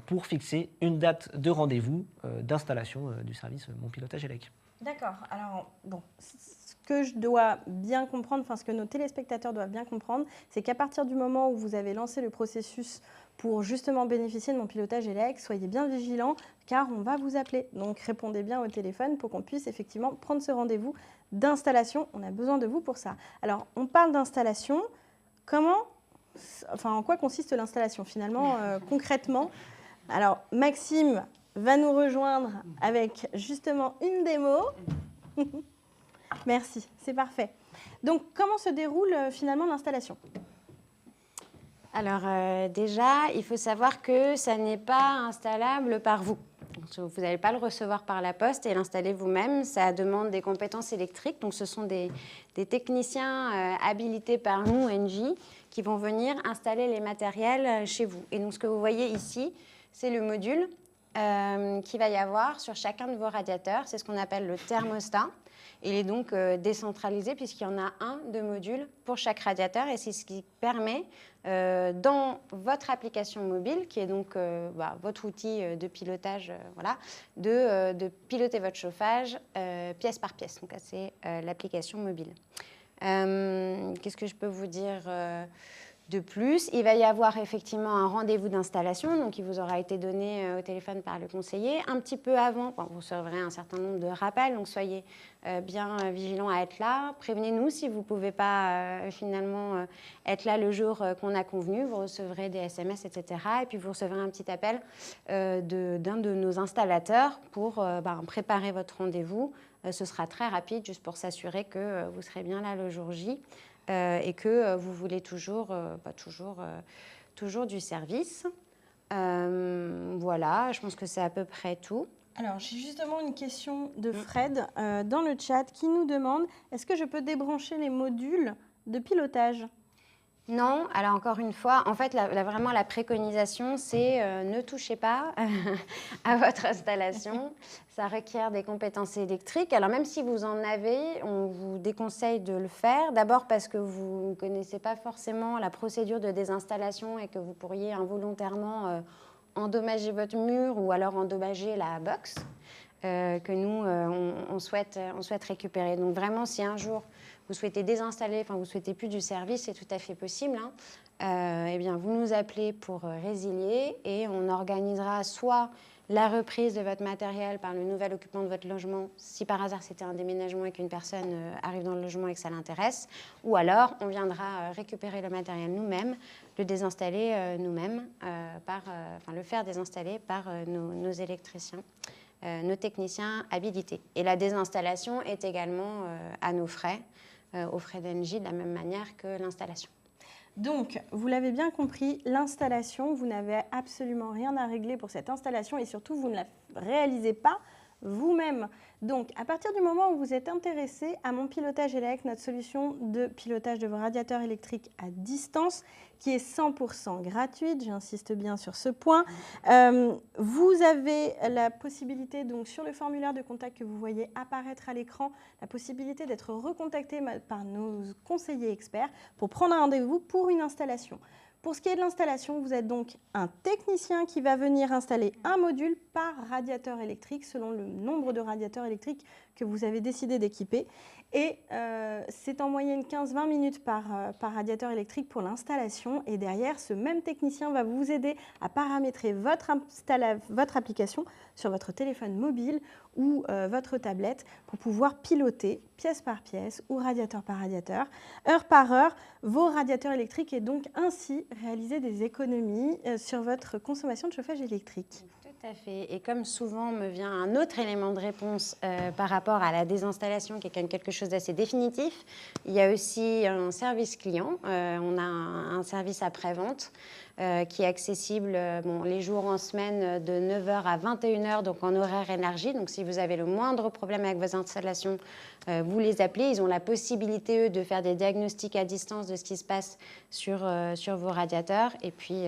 S3: pour fixer une date de rendez-vous d'installation du service Mon Pilotage élec.
S1: D'accord. Alors, bon, ce que je dois bien comprendre, enfin ce que nos téléspectateurs doivent bien comprendre, c'est qu'à partir du moment où vous avez lancé le processus pour justement bénéficier de Mon Pilotage élec, soyez bien vigilants car on va vous appeler. Donc, répondez bien au téléphone pour qu'on puisse effectivement prendre ce rendez-vous d'installation. On a besoin de vous pour ça. Alors, on parle d'installation. En quoi consiste l'installation finalement, concrètement? Alors, Maxime va nous rejoindre avec justement une démo. Merci, c'est parfait. Donc, comment se déroule finalement l'installation?
S2: Alors déjà, il faut savoir que ça n'est pas installable par vous. Vous n'allez pas le recevoir par la poste et l'installer vous-même. Ça demande des compétences électriques. Donc, ce sont des techniciens habilités par nous, Engie, qui vont venir installer les matériels chez vous. Et donc, ce que vous voyez ici, c'est le module qu'il va y avoir sur chacun de vos radiateurs. C'est ce qu'on appelle le thermostat. Il est donc décentralisé puisqu'il y en a un de module pour chaque radiateur. Et c'est ce qui permet, dans votre application mobile, qui est donc votre outil de pilotage, de piloter votre chauffage pièce par pièce. Donc, c'est l'application mobile. Qu'est-ce que je peux vous dire De plus, il va y avoir effectivement un rendez-vous d'installation, donc il vous aura été donné au téléphone par le conseiller. Un petit peu avant, vous recevrez un certain nombre de rappels, donc soyez bien vigilants à être là. Prévenez-nous si vous ne pouvez pas finalement être là le jour qu'on a convenu. Vous recevrez des SMS, etc. Et puis vous recevrez un petit appel d'un de nos installateurs pour préparer votre rendez-vous. Ce sera très rapide, juste pour s'assurer que vous serez bien là le jour J. Et que vous voulez toujours du service. Voilà, je pense que c'est à peu près tout.
S1: Alors, j'ai justement une question de Fred dans le chat qui nous demande « Est-ce que je peux débrancher les modules de pilotage ?»
S2: Non, alors encore une fois, en fait, vraiment la préconisation, c'est ne touchez pas à votre installation. Ça requiert des compétences électriques. Alors même si vous en avez, on vous déconseille de le faire. D'abord parce que vous ne connaissez pas forcément la procédure de désinstallation et que vous pourriez involontairement endommager votre mur ou alors endommager la box que nous, on souhaite récupérer. Donc vraiment, si un jour vous souhaitez désinstaller, vous ne souhaitez plus du service, c'est tout à fait possible. Eh bien, vous nous appelez pour résilier et on organisera soit la reprise de votre matériel par le nouvel occupant de votre logement, si par hasard c'était un déménagement et qu'une personne arrive dans le logement et que ça l'intéresse, ou alors on viendra récupérer le matériel nous-mêmes, le désinstaller nous-mêmes, le faire désinstaller par nos électriciens. Nos techniciens habilités. Et la désinstallation est également à nos frais, aux frais d'Engie, de la même manière que l'installation.
S1: Donc, vous l'avez bien compris, l'installation, vous n'avez absolument rien à régler pour cette installation et surtout, vous ne la réalisez pas vous-même. Donc, à partir du moment où vous êtes intéressé à Mon Pilotage Élec, notre solution de pilotage de vos radiateurs électriques à distance, qui est 100% gratuite, j'insiste bien sur ce point, vous avez la possibilité, donc sur le formulaire de contact que vous voyez apparaître à l'écran, la possibilité d'être recontacté par nos conseillers experts pour prendre un rendez-vous pour une installation. Pour ce qui est de l'installation, vous êtes donc un technicien qui va venir installer un module par radiateur électrique selon le nombre de radiateurs électriques que vous avez décidé d'équiper. Et c'est en moyenne 15-20 minutes par radiateur électrique pour l'installation. Et derrière, ce même technicien va vous aider à paramétrer votre application sur votre téléphone mobile ou votre tablette pour pouvoir piloter pièce par pièce ou radiateur par radiateur, heure par heure, vos radiateurs électriques et donc ainsi réaliser des économies sur votre consommation de chauffage électrique.
S2: Tout à fait. Et comme souvent me vient un autre élément de réponse par rapport à la désinstallation, qui est quand même quelque chose d'assez définitif, il y a aussi un service client. On a un service après-vente qui est accessible les jours en semaine de 9h à 21h, donc en horaire énergie. Donc si vous avez le moindre problème avec vos installations, vous les appelez. Ils ont la possibilité, eux, de faire des diagnostics à distance de ce qui se passe sur vos radiateurs et puis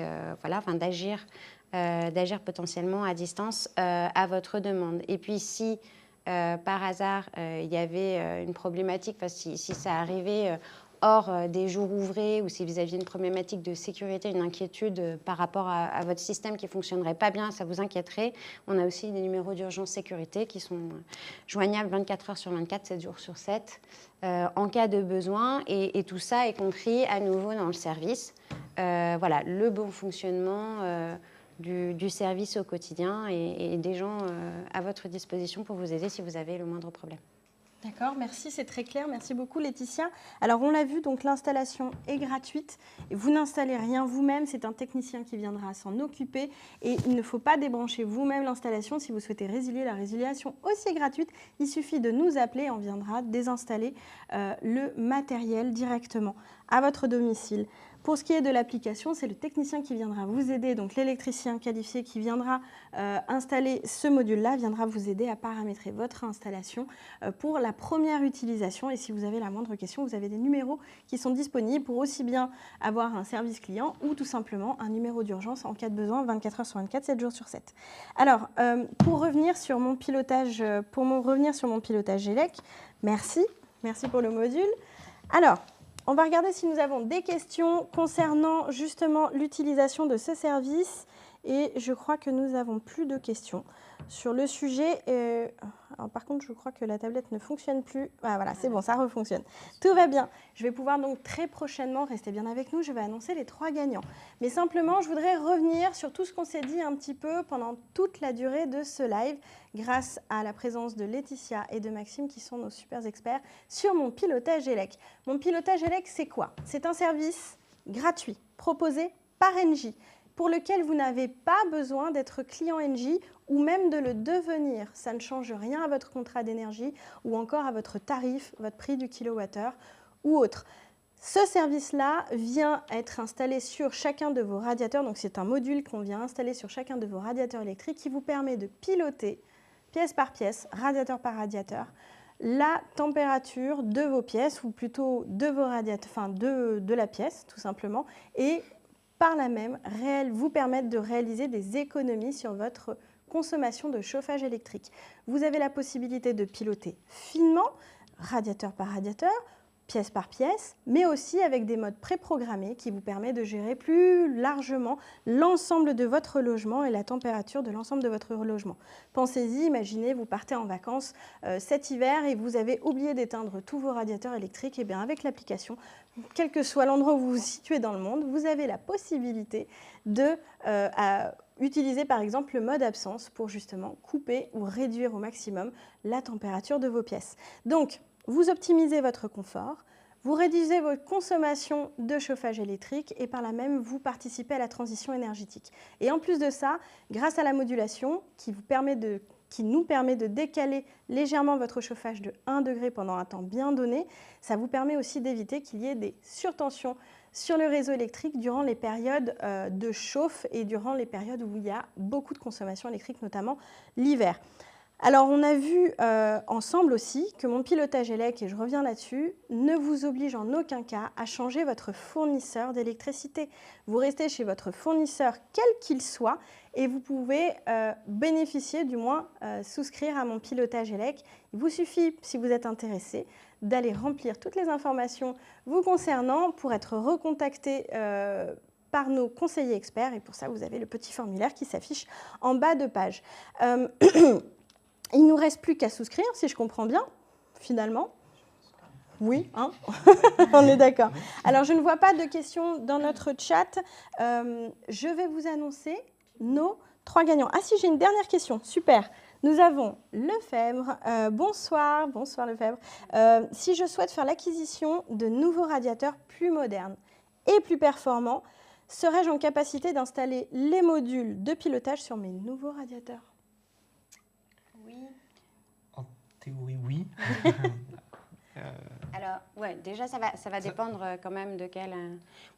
S2: d'agir potentiellement à distance à votre demande. Et puis si par hasard il y avait une problématique, si ça arrivait hors des jours ouvrés ou si vous aviez une problématique de sécurité, une inquiétude par rapport à votre système qui ne fonctionnerait pas bien, ça vous inquiéterait, on a aussi des numéros d'urgence sécurité qui sont joignables 24 heures sur 24, 7 jours sur 7, en cas de besoin. Et tout ça est compris à nouveau dans le service. Le bon fonctionnement du service au quotidien et des gens à votre disposition pour vous aider si vous avez le moindre problème.
S1: D'accord, merci, c'est très clair. Merci beaucoup Laetitia. Alors on l'a vu, donc l'installation est gratuite. Vous n'installez rien vous-même, c'est un technicien qui viendra s'en occuper et il ne faut pas débrancher vous-même l'installation. Si vous souhaitez résilier, la résiliation aussi est gratuite. Il suffit de nous appeler et on viendra désinstaller le matériel directement à votre domicile. Pour ce qui est de l'application, c'est le technicien qui viendra vous aider, donc l'électricien qualifié qui viendra installer ce module-là, viendra vous aider à paramétrer votre installation pour la première utilisation. Et si vous avez la moindre question, vous avez des numéros qui sont disponibles pour aussi bien avoir un service client ou tout simplement un numéro d'urgence en cas de besoin, 24 heures sur 24, 7 jours sur 7. Alors, pour revenir sur mon pilotage, Élec, merci pour le module. Alors, on va regarder si nous avons des questions concernant justement l'utilisation de ce service et je crois que nous n'avons plus de questions sur le sujet. Alors, par contre, je crois que la tablette ne fonctionne plus. Ah, voilà, c'est bon, ça refonctionne. Tout va bien. Je vais pouvoir donc très prochainement, rester bien avec nous, je vais annoncer les 3 gagnants. Mais simplement, je voudrais revenir sur tout ce qu'on s'est dit un petit peu pendant toute la durée de ce live, grâce à la présence de Laetitia et de Maxime, qui sont nos super experts, sur mon pilotage ELEC. Mon pilotage ELEC, c'est quoi? C'est un service gratuit, proposé par Engie, pour lequel vous n'avez pas besoin d'être client Engie ou même de le devenir. Ça ne change rien à votre contrat d'énergie ou encore à votre tarif, votre prix du kilowattheure ou autre. Ce service-là vient être installé sur chacun de vos radiateurs. Donc, c'est un module qu'on vient installer sur chacun de vos radiateurs électriques qui vous permet de piloter pièce par pièce, radiateur par radiateur, la température de vos pièces ou plutôt de vos radiateurs, enfin de la pièce tout simplement, et par là même vous permettre de réaliser des économies sur votre consommation de chauffage électrique. Vous avez la possibilité de piloter finement, radiateur par radiateur, pièce par pièce, mais aussi avec des modes préprogrammés qui vous permettent de gérer plus largement l'ensemble de votre logement et la température de l'ensemble de votre logement. Pensez-y, imaginez, vous partez en vacances cet hiver et vous avez oublié d'éteindre tous vos radiateurs électriques. Et bien avec l'application, quel que soit l'endroit où vous vous situez dans le monde, vous avez la possibilité de utiliser par exemple le mode absence pour justement couper ou réduire au maximum la température de vos pièces. Donc, vous optimisez votre confort, vous réduisez votre consommation de chauffage électrique et par là même, vous participez à la transition énergétique. Et en plus de ça, grâce à la modulation qui nous permet de décaler légèrement votre chauffage de 1 degré pendant un temps bien donné, ça vous permet aussi d'éviter qu'il y ait des surtensions sur le réseau électrique durant les périodes de chauffe et durant les périodes où il y a beaucoup de consommation électrique, notamment l'hiver. Alors, on a vu ensemble aussi que mon pilotage ELEC, et je reviens là-dessus, ne vous oblige en aucun cas à changer votre fournisseur d'électricité. Vous restez chez votre fournisseur, quel qu'il soit, et vous pouvez bénéficier, du moins souscrire à mon pilotage ELEC. Il vous suffit, si vous êtes intéressé, d'aller remplir toutes les informations vous concernant pour être recontacté par nos conseillers experts. Et pour ça, vous avez le petit formulaire qui s'affiche en bas de page. Il ne nous reste plus qu'à souscrire, si je comprends bien, finalement. Oui, hein. On est d'accord. Alors, je ne vois pas de questions dans notre chat. Je vais vous annoncer nos 3 gagnants. Ah si, j'ai une dernière question. Super. Nous avons Lefebvre. Bonsoir Lefebvre. Si je souhaite faire l'acquisition de nouveaux radiateurs plus modernes et plus performants, serais-je en capacité d'installer les modules de pilotage sur mes nouveaux radiateurs ?
S3: En théorie, oui.
S2: Alors, ouais, déjà, ça va dépendre quand même de quel...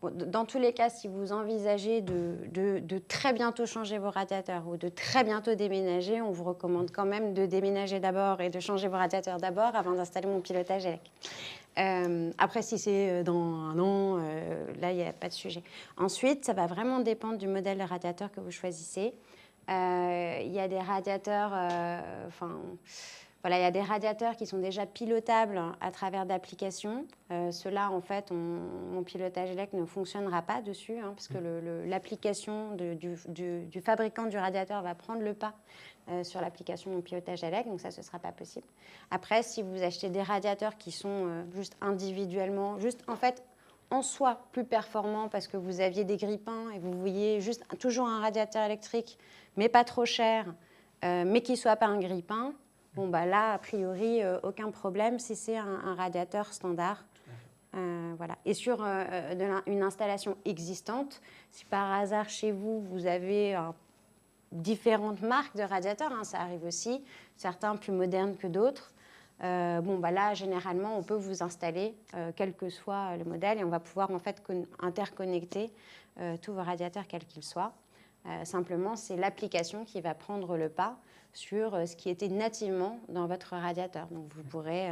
S2: Bon, dans tous les cas, si vous envisagez de très bientôt changer vos radiateurs ou de très bientôt déménager, on vous recommande quand même de déménager d'abord et de changer vos radiateurs d'abord avant d'installer mon pilotage ELEC. Après, si c'est dans un an, là, il n'y a pas de sujet. Ensuite, ça va vraiment dépendre du modèle de radiateur que vous choisissez. Il y a des radiateurs... Voilà, il y a des radiateurs qui sont déjà pilotables à travers d'applications. Ceux-là, en fait, mon pilotage ELEC ne fonctionnera pas dessus, hein, parce que l'application du fabricant du radiateur va prendre le pas sur l'application Mon pilotage ELEC, donc ça, ce ne sera pas possible. Après, si vous achetez des radiateurs qui sont juste individuellement, juste en fait, en soi, plus performants parce que vous aviez des grippins et vous vouliez juste toujours un radiateur électrique, mais pas trop cher, mais qui ne soit pas un grippin, bon, bah là, a priori, aucun problème si c'est un radiateur standard. Voilà. Et sur une installation existante, si par hasard chez vous, vous avez différentes marques de radiateurs, hein, ça arrive aussi, certains plus modernes que d'autres, bon, bah là, généralement, on peut vous installer, quel que soit le modèle, et on va pouvoir en fait interconnecter tous vos radiateurs, quels qu'ils soient. Simplement, c'est l'application qui va prendre le pas sur ce qui était nativement dans votre radiateur. Donc, vous pourrez,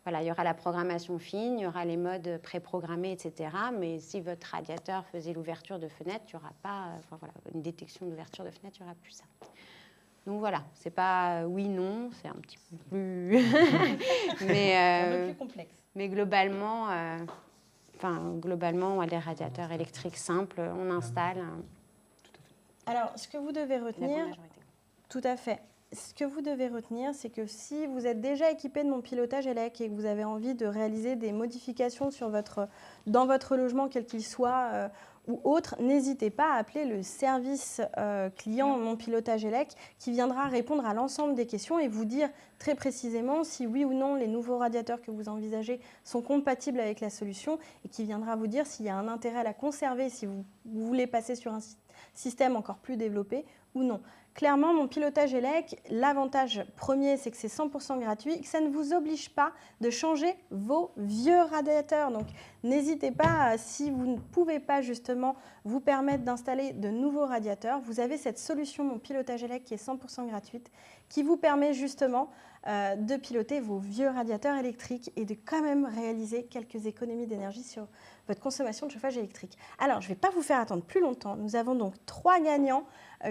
S2: voilà, il y aura la programmation fine, il y aura les modes préprogrammés, etc. Mais si votre radiateur faisait l'ouverture de fenêtre, il n'y aura pas, voilà, une détection d'ouverture de fenêtre, il n'y aura plus ça. Donc voilà, c'est pas oui, non, c'est un petit peu plus... mais,
S1: un peu plus complexe.
S2: Mais globalement, globalement, les radiateurs électriques simples, on installe...
S1: Alors, ce que vous devez retenir, tout à fait. ce que vous devez retenir, c'est que si vous êtes déjà équipé de mon pilotage élec et que vous avez envie de réaliser des modifications dans votre logement, quel qu'il soit, ou autre, n'hésitez pas à appeler le service client Mon Pilotage élec qui viendra répondre à l'ensemble des questions et vous dire très précisément si oui ou non les nouveaux radiateurs que vous envisagez sont compatibles avec la solution et qui viendra vous dire s'il y a un intérêt à la conserver, si vous voulez passer sur un système encore plus développé ou non. Clairement, Mon Pilotage élec, l'avantage premier, c'est que c'est 100% gratuit, que ça ne vous oblige pas de changer vos vieux radiateurs. Donc, n'hésitez pas, si vous ne pouvez pas justement vous permettre d'installer de nouveaux radiateurs, vous avez cette solution Mon Pilotage élec qui est 100% gratuite, qui vous permet justement de piloter vos vieux radiateurs électriques et de quand même réaliser quelques économies d'énergie sur votre consommation de chauffage électrique. Alors, je ne vais pas vous faire attendre plus longtemps. Nous avons donc 3 gagnants,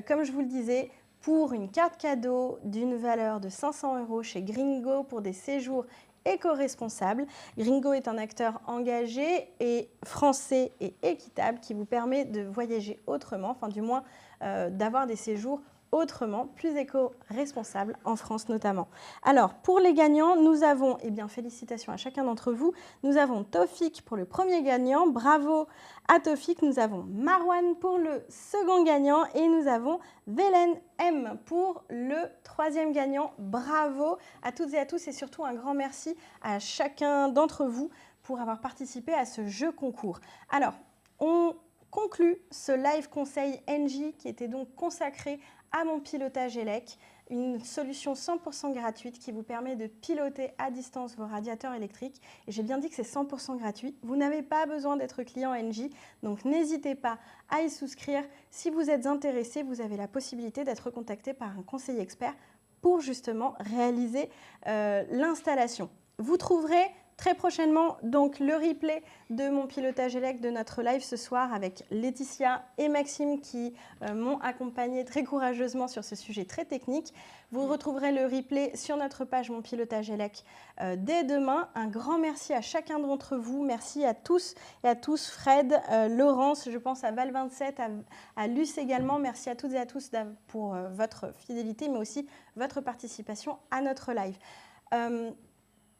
S1: comme je vous le disais, pour une carte cadeau d'une valeur de 500 € chez Gringo pour des séjours éco-responsables. Gringo est un acteur engagé et français et équitable qui vous permet de voyager autrement, enfin du moins d'avoir des séjours autrement, plus éco-responsable en France notamment. Alors, pour les gagnants, nous avons, eh bien, félicitations à chacun d'entre vous, nous avons Tofik pour le premier gagnant, bravo à Tofik, nous avons Marwan pour le second gagnant et nous avons Vélène M pour le troisième gagnant. Bravo à toutes et à tous et surtout un grand merci à chacun d'entre vous pour avoir participé à ce jeu concours. Alors, on conclut ce live conseil Engie qui était donc consacré à Mon Pilotage élec, une solution 100% gratuite qui vous permet de piloter à distance vos radiateurs électriques. Et j'ai bien dit que c'est 100% gratuit. Vous n'avez pas besoin d'être client Engie, donc n'hésitez pas à y souscrire. Si vous êtes intéressé, vous avez la possibilité d'être contacté par un conseiller expert pour justement réaliser l'installation. Vous trouverez très prochainement donc le replay de Mon Pilotage élec de notre live ce soir avec Laetitia et Maxime qui m'ont accompagné très courageusement sur ce sujet très technique. Vous retrouverez le replay sur notre page Mon Pilotage élec dès demain. Un grand merci à chacun d'entre vous. Merci à tous et à tous. Fred, Laurence, je pense à Val27, à Luce également. Merci à toutes et à tous pour votre fidélité mais aussi votre participation à notre live.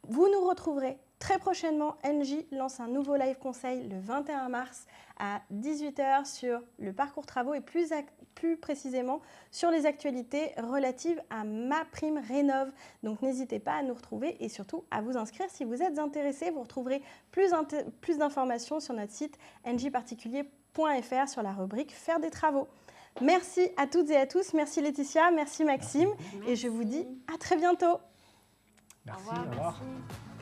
S1: Vous nous retrouverez très prochainement. Engie lance un nouveau live conseil le 21 mars à 18 h sur le parcours travaux et plus précisément sur les actualités relatives à MaPrimeRénov'. Donc n'hésitez pas à nous retrouver et surtout à vous inscrire si vous êtes intéressé. Vous retrouverez plus d'informations sur notre site engieparticulier.fr sur la rubrique Faire des travaux. Merci à toutes et à tous. Merci Laetitia, merci Maxime.
S3: Merci.
S1: Et je vous dis à très bientôt.
S3: Merci,
S2: Au revoir.
S3: au revoir.
S2: Merci.